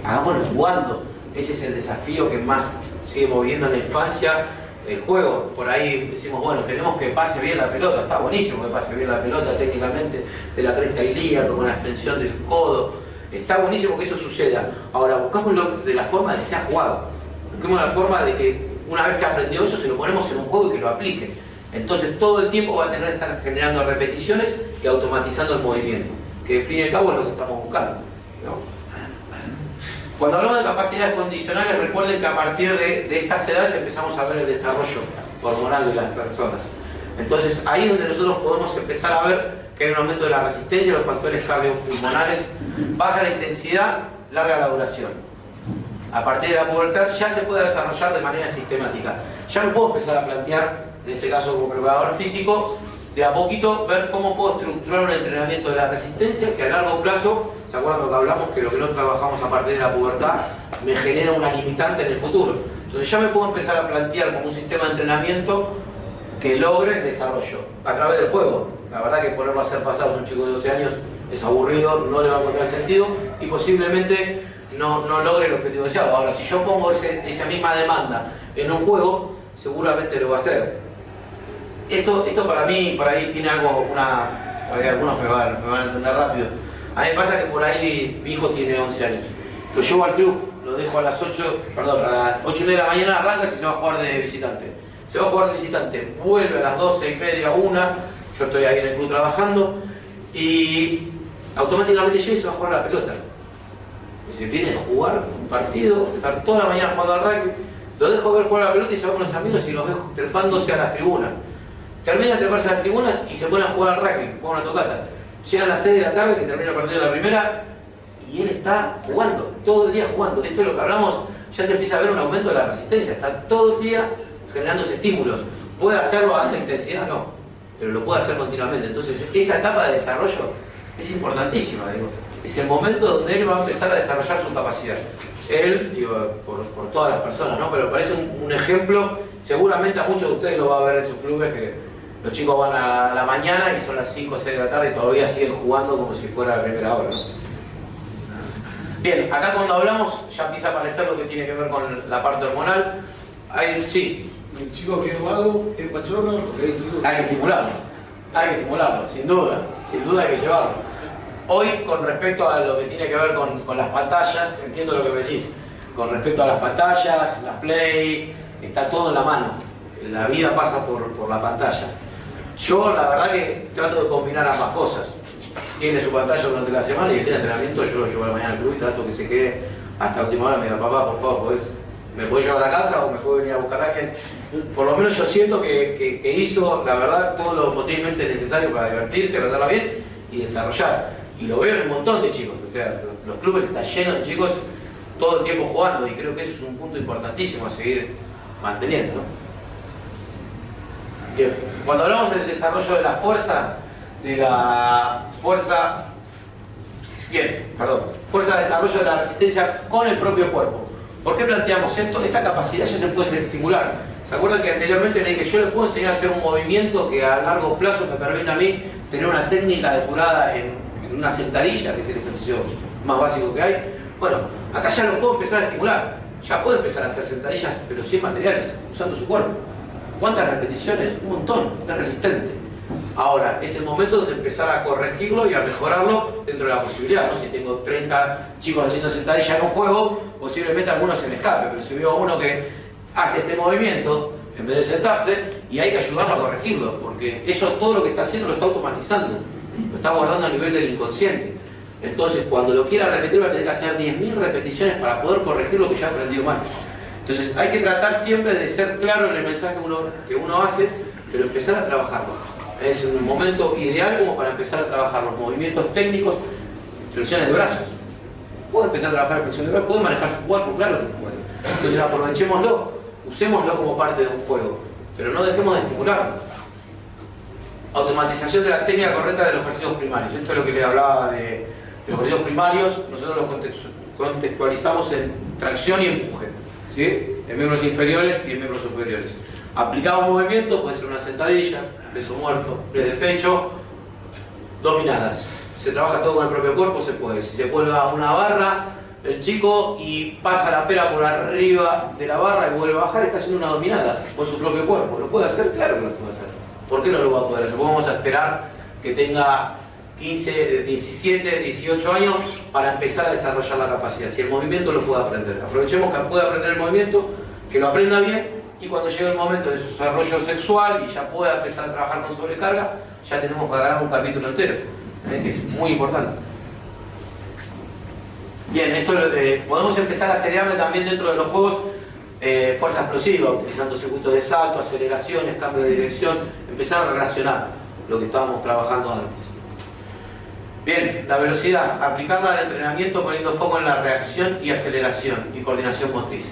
Hagámoslo jugando. Ese es el desafío que más sigue moviendo en la infancia. El juego, por ahí decimos, bueno, queremos que pase bien la pelota. Está buenísimo que pase bien la pelota técnicamente, de la cresta ilíaca, con la extensión del codo. Está buenísimo que eso suceda. Ahora, buscámoslo de la forma de que sea jugado. Busquemos la forma de que una vez que aprendió eso, se lo ponemos en un juego y que lo aplique. Entonces todo el tiempo va a tener que estar generando repeticiones y automatizando el movimiento, que al fin y al cabo es lo que estamos buscando, ¿no? Cuando hablamos de capacidades condicionales, recuerden que a partir de estas edades empezamos a ver el desarrollo hormonal de las personas. Entonces ahí es donde nosotros podemos empezar a ver que hay un aumento de la resistencia, los factores cardiopulmonares, baja la intensidad, larga la duración. A partir de la pubertad ya se puede desarrollar de manera sistemática. Ya me puedo empezar a plantear, en este caso como preparador físico, de a poquito ver cómo puedo estructurar un entrenamiento de la resistencia que a largo plazo, ¿se acuerdan lo que hablamos? Que lo que no trabajamos a partir de la pubertad me genera una limitante en el futuro. Entonces ya me puedo empezar a plantear como un sistema de entrenamiento que logre el desarrollo a través del juego. La verdad que ponerlo a hacer pasado a un chico de 12 años es aburrido, no le va a encontrar el sentido y posiblemente no logre el objetivo deseado. Ahora, si yo pongo esa misma demanda en un juego, seguramente lo va a hacer. Esto para mí, por ahí tiene algo, por ahí algunos me van a entender rápido. A mí me pasa que por ahí mi hijo tiene 11 años. Lo llevo al club, lo dejo a las 8 y media de la mañana, arranca y se va a jugar de visitante. Se va a jugar de visitante, vuelve a las 12 y media, 1, yo estoy ahí en el club trabajando y automáticamente llega y se va a jugar a la pelota. Se viene a jugar un partido, estar toda la mañana jugando al rugby, lo dejo ver jugar a la pelota y se va con los amigos y los veo trepándose a las tribunas. Termina de treparse a las tribunas y se pone a jugar al rugby, juega una tocata. Llega a las 6 de la tarde, que termina el partido de la primera, y él está jugando, todo el día jugando. Esto es lo que hablamos, ya se empieza a ver un aumento de la resistencia, está todo el día generándose estímulos. ¿Puede hacerlo a alta intensidad? No, pero lo puede hacer continuamente. Entonces, esta etapa de desarrollo es importantísima, digo. Es el momento donde él va a empezar a desarrollar su capacidad. Él, digo, por todas las personas, ¿no? Pero parece un ejemplo, seguramente a muchos de ustedes lo va a ver en sus clubes, que los chicos van a la mañana y son las 5 o 6 de la tarde y todavía siguen jugando como si fuera la primera hora, ¿no? Bien, acá cuando hablamos ya empieza a aparecer lo que tiene que ver con la parte hormonal. Sí. El chico que es vago, es pachorro, porque hay chicos Hay que estimularlo, sin duda hay que llevarlo. Hoy, con respecto a lo que tiene que ver con las pantallas, entiendo lo que me decís, con respecto a las pantallas, la Play, está todo en la mano. La vida pasa por la pantalla. Yo, la verdad que trato de combinar ambas cosas. Tiene su pantalla durante la semana y el día de entrenamiento yo lo llevo a la mañana al club y trato que se quede hasta la última hora. Me diga, papá, por favor, ¿me podés llevar a casa o me puede venir a buscar a alguien? Por lo menos yo siento que hizo, la verdad, todo lo motrimente necesario para divertirse, pasarla bien y desarrollar. Y lo veo en un montón de chicos. O sea, los clubes están llenos de chicos todo el tiempo jugando y creo que eso es un punto importantísimo a seguir manteniendo. Bien, cuando hablamos del desarrollo de la fuerza, fuerza de desarrollo de la resistencia con el propio cuerpo. ¿Por qué planteamos esto? Esta capacidad ya se puede estimular. ¿Se acuerdan que anteriormente le dije que yo les puedo enseñar a hacer un movimiento que a largo plazo me permite a mí tener una técnica depurada en una sentadilla, que es el ejercicio más básico que hay? Bueno, acá ya lo puedo empezar a estimular. Ya puedo empezar a hacer sentadillas, pero sin materiales, usando su cuerpo. ¿Cuántas repeticiones? Un montón, es resistente. Ahora, es el momento de empezar a corregirlo y a mejorarlo dentro de la posibilidad, ¿no? Si tengo 30 chicos haciendo sentadillas en un juego, posiblemente alguno se me escape, pero si veo a uno que hace este movimiento en vez de sentarse, y hay que ayudarlo a corregirlo, porque eso, todo lo que está haciendo lo está automatizando, lo está guardando a nivel del inconsciente. Entonces, cuando lo quiera repetir, va a tener que hacer 10.000 repeticiones para poder corregir lo que ya ha aprendido mal. Entonces, hay que tratar siempre de ser claro en el mensaje que uno hace, pero empezar a trabajarlo. Es un momento ideal como para empezar a trabajar los movimientos técnicos, flexiones de brazos. Puede empezar a trabajar flexión de brazos, puede manejar su cuerpo, claro que puede. Entonces aprovechémoslo, usémoslo como parte de un juego, pero no dejemos de estimularlo. Automatización de la técnica correcta de los ejercicios primarios. Esto es lo que le hablaba de los ejercicios primarios. Nosotros los contextualizamos en tracción y empuje, ¿sí? En miembros inferiores y en miembros superiores. Aplicado un movimiento, puede ser una sentadilla, peso muerto, press de pecho, dominadas. Se trabaja todo con el propio cuerpo, se puede. Si se cuelga una barra, el chico y pasa la pera por arriba de la barra y vuelve a bajar, está haciendo una dominada con su propio cuerpo. ¿Lo puede hacer? Claro que lo puede hacer. ¿Por qué no lo va a poder hacer? Vamos a esperar que tenga 15, 17, 18 años para empezar a desarrollar la capacidad. Si el movimiento lo puede aprender. Aprovechemos que pueda aprender el movimiento, que lo aprenda bien. Y cuando llegue el momento de su desarrollo sexual y ya pueda empezar a trabajar con sobrecarga, ya tenemos que ganar un capítulo entero, que es muy importante. Bien, esto podemos empezar a seriarle también dentro de los juegos fuerza explosiva, utilizando circuitos de salto, aceleraciones, cambio de dirección, empezar a relacionar lo que estábamos trabajando antes. Bien, la velocidad, aplicarla al entrenamiento poniendo foco en la reacción y aceleración y coordinación motriz.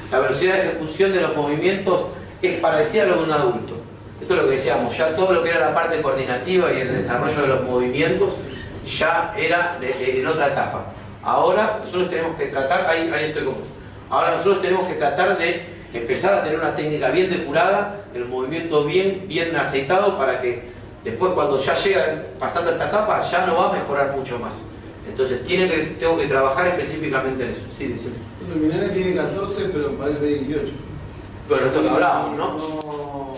La velocidad de ejecución de los movimientos es parecida a lo de un adulto. Esto es lo que decíamos, ya todo lo que era la parte coordinativa y el desarrollo de los movimientos ya era en otra etapa. Ahora nosotros tenemos que tratar, ahora nosotros tenemos que tratar de empezar a tener una técnica bien depurada, el movimiento bien aceitado para que después cuando ya llega pasando esta etapa ya no va a mejorar mucho más. Entonces tengo que trabajar específicamente en eso. Sí, decime. Mi nene tiene 14, pero parece 18. Bueno, esto que hablábamos, ¿no?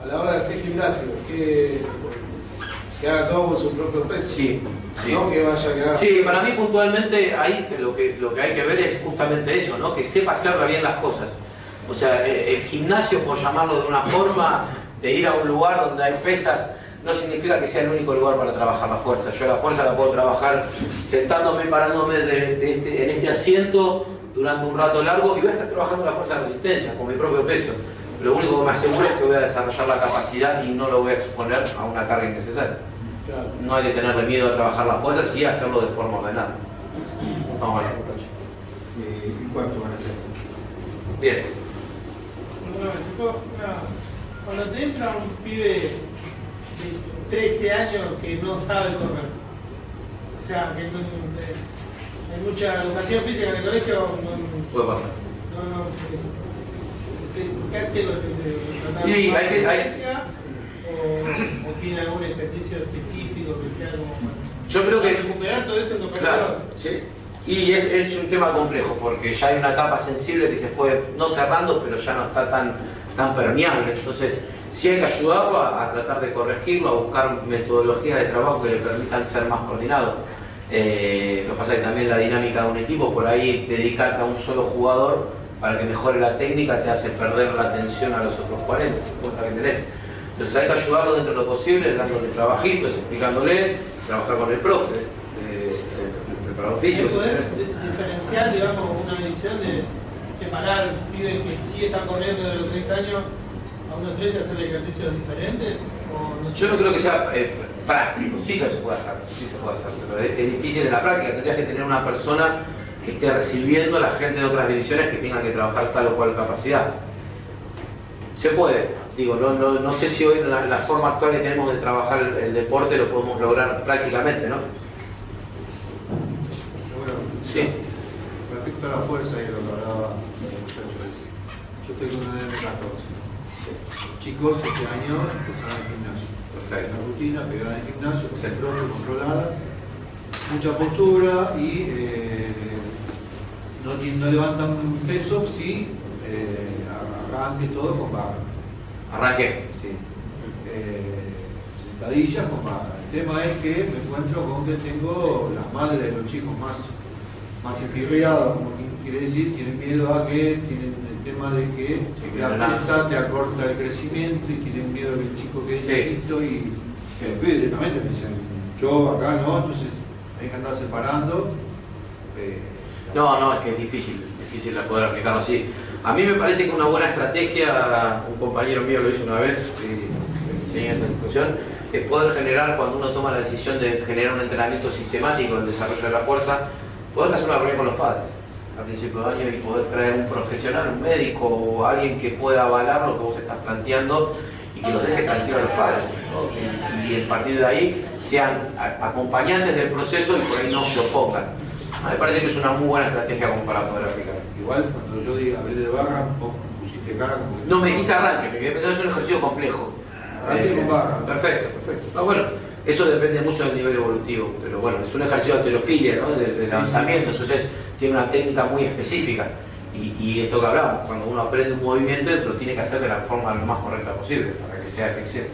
A la hora de hacer gimnasio, que haga todo con su propio peso. Sí, sí. No que vaya a quedar. Sí, para mí puntualmente ahí lo que hay que ver es justamente eso, ¿no? Que sepa hacer bien las cosas. O sea, el gimnasio, por llamarlo de una forma, de ir a un lugar donde hay pesas, no significa que sea el único lugar para trabajar la fuerza. Yo la fuerza la puedo trabajar sentándome, parándome en este asiento durante un rato largo y voy a estar trabajando la fuerza de resistencia con mi propio peso. Lo único que me asegura es que voy a desarrollar la capacidad y no lo voy a exponer a una carga innecesaria. Claro. No hay que tenerle miedo a trabajar la fuerza, sí hacerlo de forma ordenada. Vamos a ver. ¿Y cuánto van a hacer? Bien. Cuando te entra un pibe de 13 años que no sabe correr, o sea, que hay mucha educación física en el colegio, Puede pasar. ¿qué hace lo que Y hay que o tiene algún ejercicio específico que sea como yo creo que recuperar todo eso en claro, sí. Y es un tema complejo, porque ya hay una etapa sensible que se fue no cerrando, pero ya no está tan permeable. Entonces, sí hay que ayudarlo a tratar de corregirlo, a buscar metodologías de trabajo que le permitan ser más coordinados. Lo que pasa es que también la dinámica de un equipo, por ahí dedicarte a un solo jugador para que mejore la técnica te hace perder la atención a los otros 40, 50 que tenés. Entonces hay que ayudarlo dentro de lo posible, dándole trabajitos, explicándole, trabajar con el profe, el preparador físico. ¿Podés diferenciar, digamos, una división de separar pibes que sí están corriendo de los 6 años a unos 13 y hacer ejercicios diferentes? ¿O no? Yo no creo que sea práctico, sí que se puede hacer, pero es difícil en la práctica. Tendrías que tener una persona que esté recibiendo a la gente de otras divisiones que tengan que trabajar tal o cual capacidad. Se puede, digo, no sé si hoy en la forma actual que tenemos de trabajar el deporte lo podemos lograr prácticamente, ¿no? Bueno, Sí. respecto a la fuerza y lo que hablaba el muchacho ese, yo estoy con un M14. Chicos, este año empezaron el gimnasio. Perfecto. Una rutina, pegaban el gimnasio, con el profe, controlada, mucha postura y no levantan peso, sí, arranque todo con barra. Arranque. Sí. Sentadillas con barra. El tema es que me encuentro con que tengo las madres de los chicos más enfriados, como quiere decir, tienen miedo a que, tienen el tema de que la pesa te acorta el crecimiento y tienen miedo a que el chico quede chiquito y que después directamente me dicen, yo acá no, entonces hay que andar separando. No, es que es difícil la poder aplicarlo así. A mí me parece que una buena estrategia, un compañero mío lo hizo una vez, y enseñé esa discusión, es poder generar, cuando uno toma la decisión de generar un entrenamiento sistemático en el desarrollo de la fuerza, poder hacer una reunión con los padres a principio de año y poder traer un profesional, un médico o alguien que pueda avalar lo que vos estás planteando y que los deje tranquilos a los padres, ¿no? Y a partir de ahí sean acompañantes del proceso y por ahí no se opongan. Me parece que es una muy buena estrategia como para poder aplicar. Igual cuando yo diga hablé de barra, vos pusiste cara como que... No me dijiste arranque, me quedé pensando, es un ejercicio complejo. Arranque con barra. Perfecto. No, bueno, eso depende mucho del nivel evolutivo, pero bueno, es un ejercicio de halterofilia, ¿no? De levantamiento, entonces tiene una técnica muy específica. Y esto que hablamos, cuando uno aprende un movimiento, lo tiene que hacer de la forma lo más correcta posible para que sea efectivo.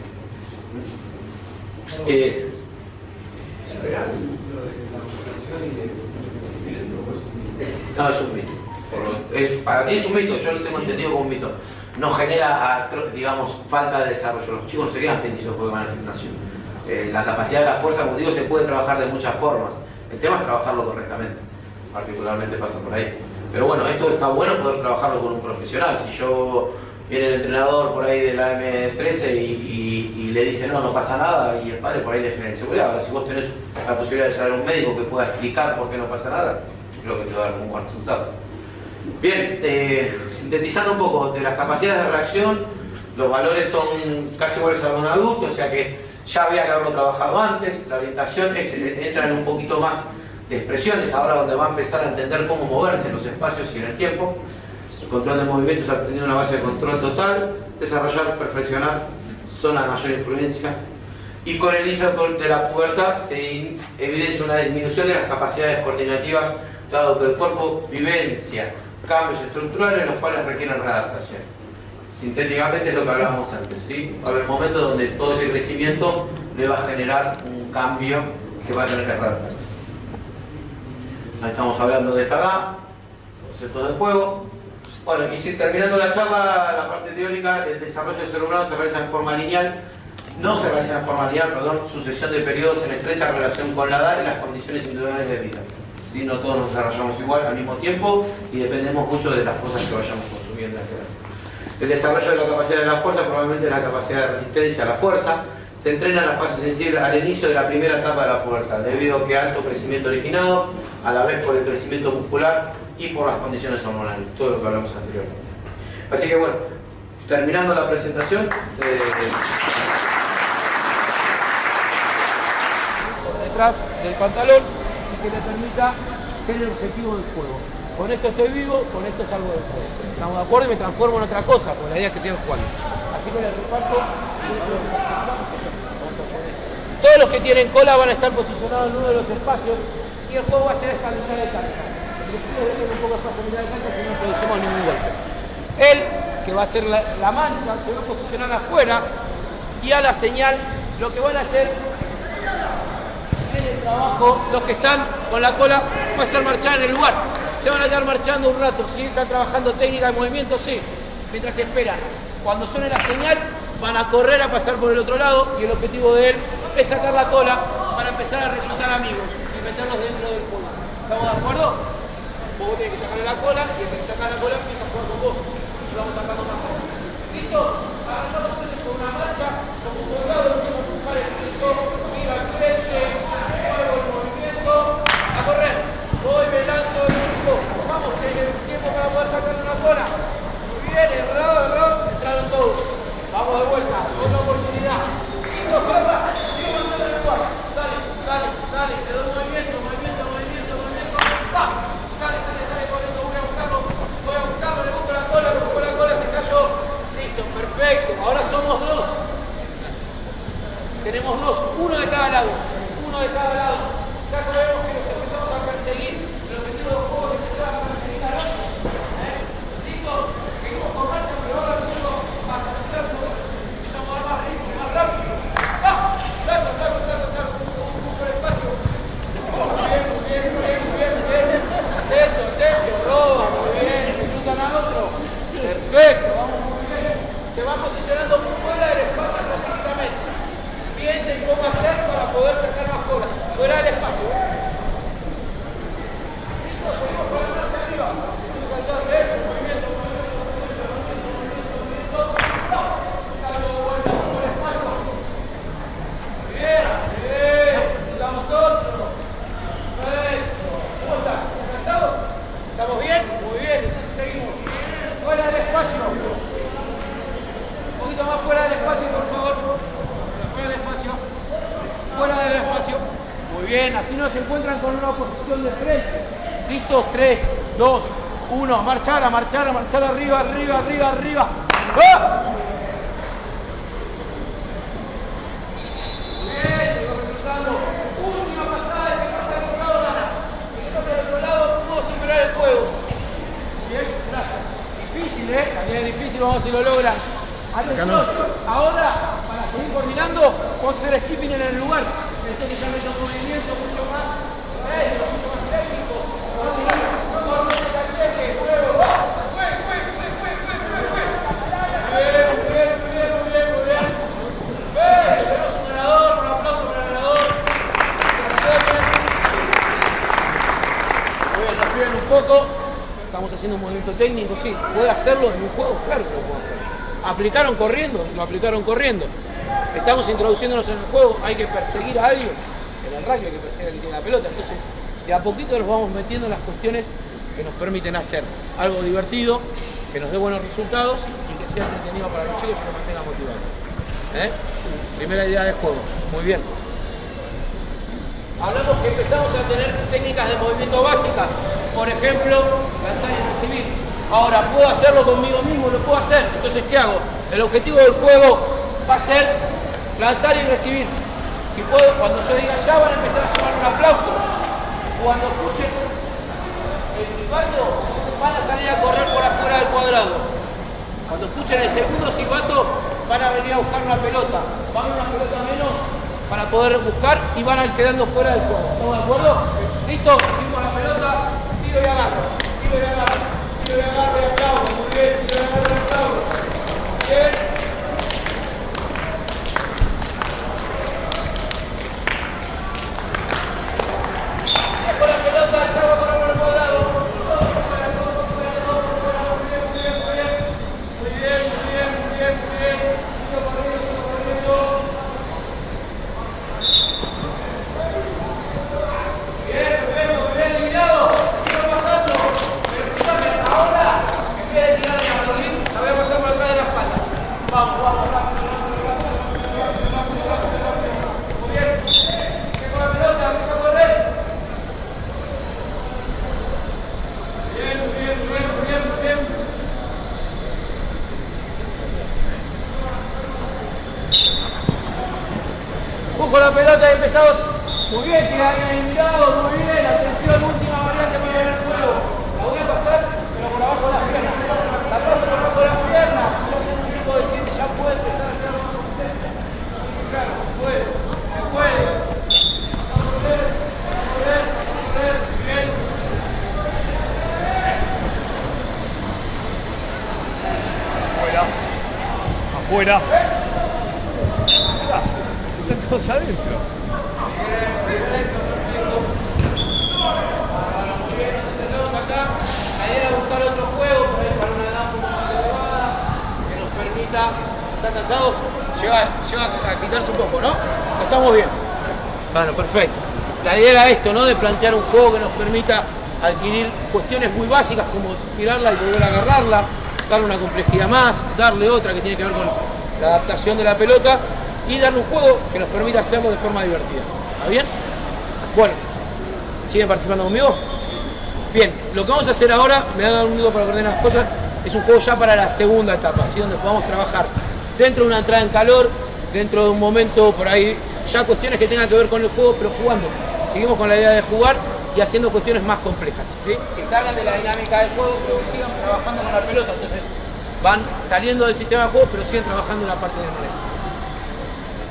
No, es un mito. Para mí es un mito, yo lo tengo entendido como un mito. No genera, digamos, falta de desarrollo. Los chicos no se quedan petisos porque van al gimnasio. La capacidad de la fuerza, como digo, se puede trabajar de muchas formas. El tema es trabajarlo correctamente. Particularmente pasa por ahí. Pero bueno, esto está bueno poder trabajarlo con un profesional. Si yo viene el entrenador por ahí de la M13 y le dice no pasa nada, y el padre por ahí le genera inseguridad. Ahora, si vos tenés la posibilidad de ser un médico que pueda explicar por qué no pasa nada, creo que te va a dar un buen resultado. Bien, sintetizando un poco, de las capacidades de reacción, los valores son casi iguales a un adulto, o sea que ya había que haberlo trabajado antes. La orientación entra en un poquito más de expresiones, ahora donde va a empezar a entender cómo moverse en los espacios y en el tiempo. El control de movimientos ha tenido una base de control total. Desarrollar, perfeccionar zona de mayor influencia. Y con el inicio de la pubertad se evidencia una disminución de las capacidades coordinativas, dado que el cuerpo vivencia cambios estructurales los cuales requieren readaptación. Sintéticamente es lo que hablábamos antes, ¿sí? Va a haber momentos donde todo ese crecimiento le va a generar un cambio que va a tener que readaptarse. Ahí estamos hablando de esta edad, concepto de juego. Bueno, y si terminando la charla, la parte teórica, el desarrollo del ser humano se realiza en forma lineal, sucesión de periodos en estrecha relación con la edad y las condiciones individuales de vida. ¿Sí? No todos nos desarrollamos igual al mismo tiempo y dependemos mucho de las cosas que vayamos consumiendo en la edad. El desarrollo de la capacidad de la fuerza, probablemente la capacidad de resistencia a la fuerza, se entrena en la fase sensible al inicio de la primera etapa de la pubertad, debido a que alto crecimiento originado, a la vez por el crecimiento muscular y por las condiciones hormonales, todo lo que hablamos anteriormente. Así que bueno, terminando la presentación, detrás del pantalón y que le permita tener el objetivo del juego. Con esto estoy vivo, con esto salgo del juego. ¿Estamos de acuerdo? Y me transformo en otra cosa, porque la idea es que sigan jugando. Así que el reparto. Todos los que tienen cola van a estar posicionados en uno de los espacios y el juego va a ser estabilizar el cancha. Un poco de estabilidad de cancha, si no producimos ningún golpe. Él, que va a ser la mancha, se va a posicionar afuera y a la señal lo que van a hacer en el trabajo, los que están con la cola, va a ser marchar en el lugar. Se van a quedar marchando un rato, ¿sí? Están trabajando técnica de movimiento, sí, mientras esperan. Cuando suene la señal, van a correr a pasar por el otro lado y el objetivo de él es sacar la cola para empezar a reclutar amigos y meterlos dentro del juego. ¿Estamos de acuerdo? Vos tenés que sacarle la cola y el que saca la cola empieza a jugar con vos. Y vamos sacando más cosas. ¿Listo? Arrancamos entonces con una marcha, como soldado, tenemos que empujar el piso, mira al frente, muevo el movimiento, a correr. Voy, me lanzo, vamos, tenés tiempo para poder sacarle una cola. Muy bien, errado, entraron todos. Vamos de vuelta, otra oportunidad. Listo, Juanpa, sigue mandando el lugar. Dale, te doy movimiento. ¡Va! Sale, corriendo, voy a buscarlo, le busco la cola, se cayó. Listo, perfecto. Ahora somos dos. Tenemos dos, uno de cada lado. Ya sabemos que empezamos a perseguir. El objetivo del juego es empezar a perseguir a otro. Listo, seguimos con marcha, pero ahora empezamos a sacar empezamos a dar más ritmo, más rápido. ¡Va! Salto, busco el espacio. Muy bien. Atento, roba, muy bien, reclutan a otro. Perfecto, vamos muy bien. Se va posicionando fuera del espacio estratégicamente. Piensen cómo hacer para poder sacar más cola. Fuera del espacio. Listo, seguimos con la marcha arriba. Movimiento. Salgo de vuelta por el espacio. Bien. Damos otro. Perfecto. ¿Cómo está? ¿Cansado? ¿Estamos bien? Muy bien, entonces seguimos. Fuera del espacio. Un poquito más fuera del espacio, por favor. Fuera del espacio. Muy bien, así nos encuentran con una posición de frente. ¿Listos? 3, 2, 1. Marchar, arriba. ¡Ah! El juego. Bien, gracias. Difícil, también es difícil, vamos a ver si lo logran. Atención, ahora, para seguir coordinando, vamos a hacer skipping en el lugar. Entonces ya meto un movimiento mucho más técnico. Muy bien. Tenemos un ganador, un aplauso para el ganador. Un poco, estamos haciendo un movimiento técnico, sí, puede hacerlo en un juego, claro que lo puedo hacer. ¿Aplicaron corriendo? Lo aplicaron corriendo. Estamos introduciéndonos en el juego, hay que perseguir a alguien, en el rugby hay que perseguir a alguien que tiene la pelota, entonces de a poquito nos vamos metiendo en las cuestiones que nos permiten hacer algo divertido, que nos dé buenos resultados y que sea entretenido para los chicos y que mantenga motivados. Primera idea de juego, muy bien. Hablamos que empezamos a tener técnicas de movimiento básicas, por ejemplo, lanzar y recibir. Ahora, ¿puedo hacerlo conmigo mismo? Lo puedo hacer. Entonces, ¿qué hago? El objetivo del juego va a ser lanzar y recibir. Y cuando yo diga ya, van a empezar a sonar un aplauso. Cuando escuchen el silbato, van a salir a correr por afuera del cuadrado. Cuando escuchen el segundo silbato, van a venir a buscar una pelota. Van a una pelota menos para poder buscar y van a ir quedando fuera del juego. ¿Estamos de acuerdo? ¿Listo? Seguimos la pelota, tiro y agarro. Tiro y agarro y aplaudo. Muy bien, tiro y agarro y aplaudo. Bien. Con la pelota, salgo a correr por el cuadrado. Muy bien. Sigo corriendo. Bien, eliminado. Sigo pasando. Pero ahora, en vez de tirar y aplaudir, la voy a pasar por atrás de la espalda. Vamos, rápido. Muy bien. Con la pelota, empiezo a correr. Bien. Busco la pelota y empezamos Muy bien, queda bien eliminado, muy bien. Atención, última variante para ver el juego. La voy a pasar, pero por abajo de las piernas. La paso por abajo de las piernas. Un chico de 7 ya puede empezar a hacer algo con usted. Claro, puede, puede. Vamos a ver, bien. Afuera. Están todos adentro. La idea es buscar otro juego para una edad un poco más elevada que nos permita, ¿están cansados? Lleva a quitarse un poco, ¿no? Estamos bien. Bueno, perfecto. La idea era esto, ¿no? De plantear un juego que nos permita adquirir cuestiones muy básicas como tirarla y volver a agarrarla, darle una complejidad más, darle otra que tiene que ver con la adaptación de la pelota y darle un juego que nos permita hacerlo de forma divertida. ¿Está bien? Bueno, ¿siguen participando conmigo? Bien, lo que vamos a hacer ahora, me dan un minuto para ordenar las cosas, es un juego ya para la segunda etapa, ¿sí? Donde podamos trabajar dentro de una entrada en calor, dentro de un momento por ahí, ya cuestiones que tengan que ver con el juego, pero jugando. Seguimos con la idea de jugar y haciendo cuestiones más complejas, ¿sí? Que salgan de la dinámica del juego, pero que sigan trabajando con la pelota. Entonces van saliendo del sistema de juego, pero siguen trabajando en la parte de manejo.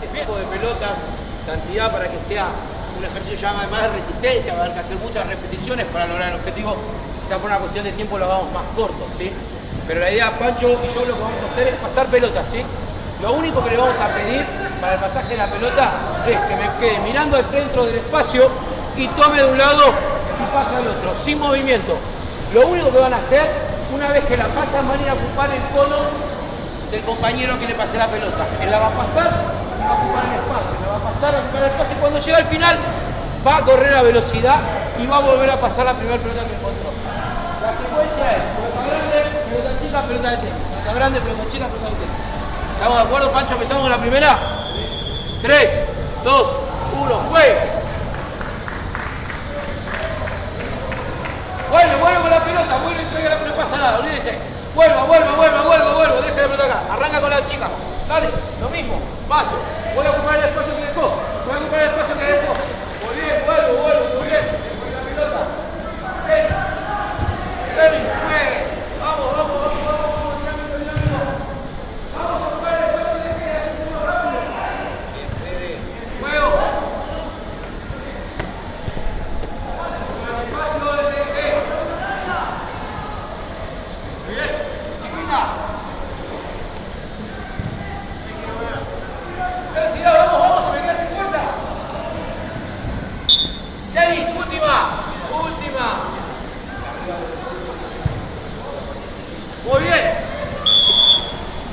Este tipo de pelotas, cantidad para que sea un ejercicio ya más de resistencia, va a haber que hacer muchas repeticiones para lograr el objetivo. Quizá por una cuestión de tiempo lo hagamos más corto, ¿sí? Pero la idea, Pancho y yo, lo que vamos a hacer es pasar pelotas, ¿sí? Lo único que le vamos a pedir para el pasaje de la pelota es que me quede mirando al centro del espacio y tome de un lado y pasa al otro, sin movimiento. Lo único que van a hacer, una vez que la pasan, van a ir a ocupar el cono del compañero que le pase la pelota. Él la va a pasar y va a ocupar el espacio, la va a pasar a ocupar el espacio y cuando llega al final va a correr a velocidad y va a volver a pasar la primera pelota que encontró. La secuencia es pelota grande, pelota chica, pelota de tenis. Pelota grande, pelota chica, pelota de tenis. ¿Estamos de acuerdo, Pancho? ¿Empezamos con la primera? 3, 2, 1, ¡juega! Vuelve con la pelota, vuelve y pega, no pasa nada, olvídese. Vuelva, deja la pelota acá. Arranca con la chica. Dale, lo mismo, paso. Vuelve a ocupar el espacio que dejó. Muy bien, vuelve, muy bien. Con la pelota. Tenis, juegue. Vamos. Dinámico. Vamos a ocupar el espacio que dejé, hacemos rápido. Juego. Velocidad, vamos, se me queda sin fuerza. Tenis, última. Muy bien.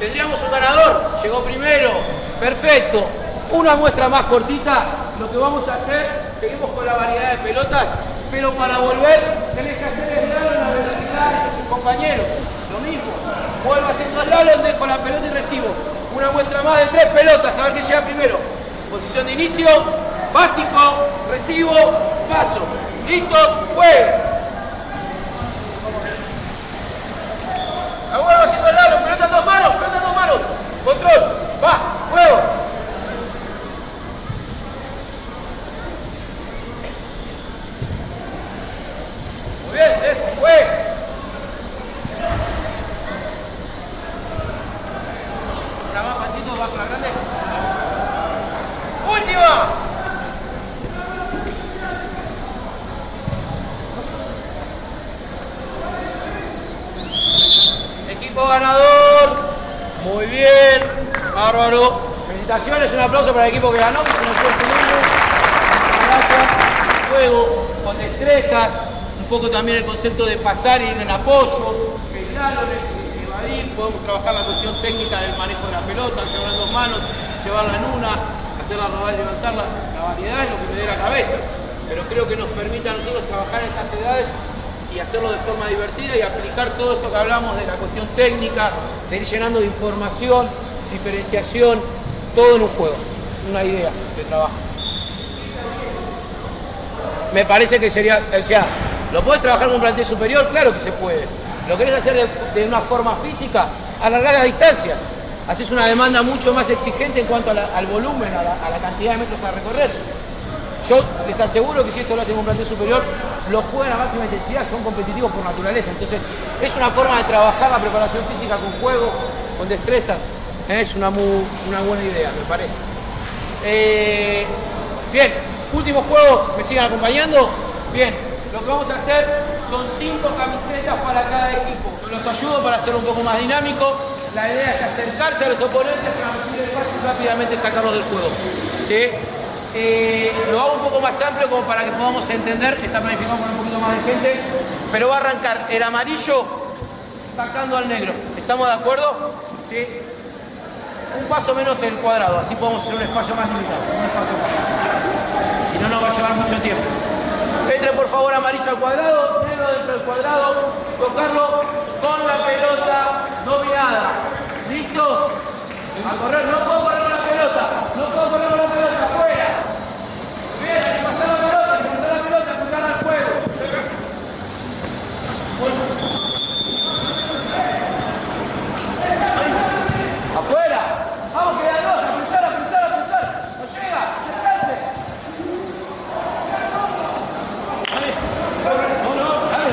Tendríamos un ganador, llegó primero. Perfecto. Una muestra más cortita. Lo que vamos a hacer, seguimos con la variedad de pelotas, pero para volver tenés que hacer el slalom en la velocidad de tus compañeros. Lo mismo. Vuelvo haciendo slalom, dejo la pelota y recibo. Una muestra más de 3 pelotas, a ver qué llega primero. Posición de inicio, básico, recibo, paso. ¿Listos? ¡Jueguen! La vuelvo haciendo slalom, pelota en 2 manos, Control, va, juego. Muy bien, dejo, jueguen. Va con la grande. ¡Última! Equipo ganador. Muy bien. Bárbaro. Felicitaciones, un aplauso para el equipo que ganó. Que se nos fue el segundo. Gracias. Juego con destrezas. Un poco también el concepto de pasar y ir en apoyo. Podemos trabajar la cuestión técnica del manejo de la pelota, llevarla en 2 manos, llevarla en una, hacerla rodar y levantarla. La variedad es lo que me dé la cabeza, pero creo que nos permite a nosotros trabajar en estas edades y hacerlo de forma divertida y aplicar todo esto que hablamos de la cuestión técnica, de ir llenando de información, diferenciación, todo en un juego, una idea de trabajo. Me parece que sería, o sea, ¿lo podés trabajar con un plantel superior? Claro que se puede. ¿Lo querés hacer de una forma física? Alargar las distancias. Haces una demanda mucho más exigente en cuanto al volumen, a la cantidad de metros a recorrer. Yo les aseguro que si esto lo hacen en un plantel superior, los juegan a máxima intensidad, son competitivos por naturaleza. Entonces, es una forma de trabajar la preparación física con juego, con destrezas. Es una buena idea, me parece. Bien, último juego, ¿me siguen acompañando? Bien, lo que vamos a hacer son 5 camisetas para cada equipo. Yo los ayudo para hacerlo un poco más dinámico. La idea es acercarse a los oponentes para recibir el pase y rápidamente sacarlos del juego. ¿Sí? Lo hago un poco más amplio como para que podamos entender. Está planificado con un poquito más de gente. Pero va a arrancar el amarillo sacando al negro. ¿Estamos de acuerdo? ¿Sí? Un paso menos el cuadrado. Así podemos hacer un espacio más limitado. Y no nos va a llevar mucho tiempo. Entre por favor amarillo al cuadrado, negro dentro del cuadrado, tocarlo con la pelota dominada. ¿Listos? A correr, no puedo correr con la pelota, no puedo correr con la pelota, afuera. Bien, hay que pasar la pelota, apuntar al juego. Afuera, vamos que quedan dos, a pensar. No llega, acercarse.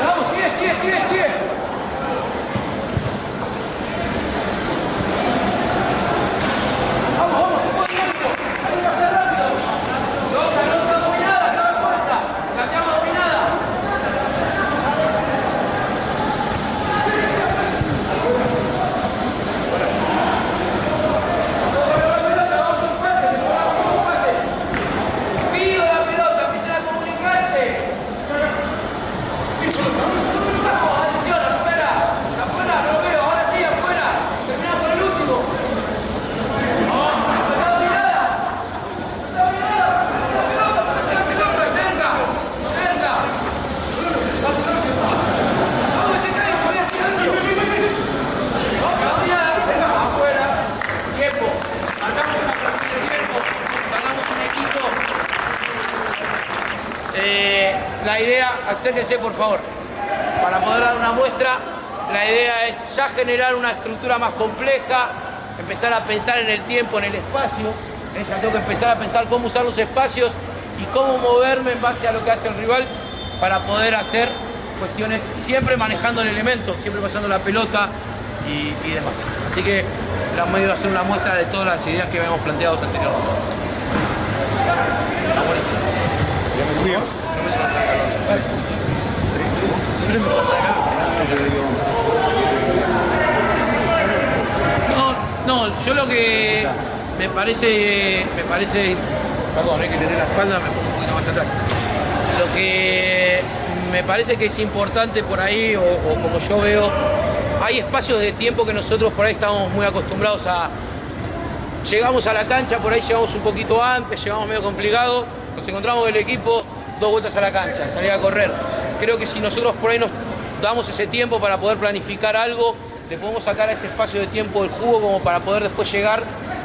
Vamos, sigue. Vamos, se puede tiempo. Hay que hacer rápido. Pelota dominada, se da cuenta. La llama dominada. Pido la pelota, empiecen a comunicarse. Atención, afuera, no lo veo, ahora sí, afuera. Termina por el último. Está dominada. La pelota, cerca. Vamos, que se cae, se vaya haciendo. Dominada, afuera. Tiempo. Marcamos una fracción de tiempo. Ganamos un equipo. La idea, acérquense por favor, para poder dar una muestra. La idea es ya generar una estructura más compleja, empezar a pensar en el tiempo, en el espacio. Ya tengo que empezar a pensar cómo usar los espacios y cómo moverme en base a lo que hace el rival para poder hacer cuestiones, siempre manejando el elemento, siempre pasando la pelota y demás. Así que la hemos ido a hacer una muestra de todas las ideas que habíamos planteado anteriormente. Está bonito. No, yo lo que me parece, perdón, hay que tener la espalda, me pongo un poquito más atrás. Lo que me parece que es importante por ahí, o como yo veo, hay espacios de tiempo que nosotros por ahí estamos muy acostumbrados a... Llegamos a la cancha, por ahí llegamos un poquito antes, llegamos medio complicado, nos encontramos el equipo, 2 vueltas a la cancha, salir a correr. Creo que si nosotros por ahí nos damos ese tiempo para poder planificar algo, le podemos sacar a ese espacio de tiempo el jugo como para poder después llegar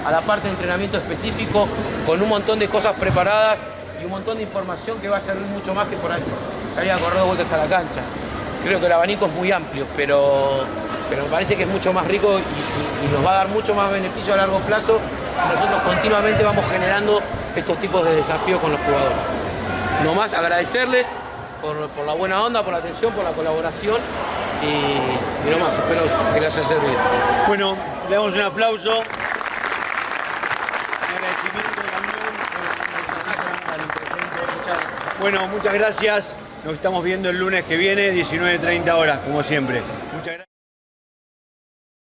a la parte de entrenamiento específico con un montón de cosas preparadas y un montón de información que va a servir mucho más que por ahí salir a correr 2 vueltas a la cancha. Creo que el abanico es muy amplio, pero me parece que es mucho más rico y nos va a dar mucho más beneficio a largo plazo si nosotros continuamente vamos generando estos tipos de desafíos con los jugadores. Nomás agradecerles por la buena onda, por la atención, por la colaboración y nomás, espero que les haya servido. Bueno, le damos un aplauso. Bueno, muchas gracias. Nos estamos viendo el lunes que viene, 19:30 horas, como siempre.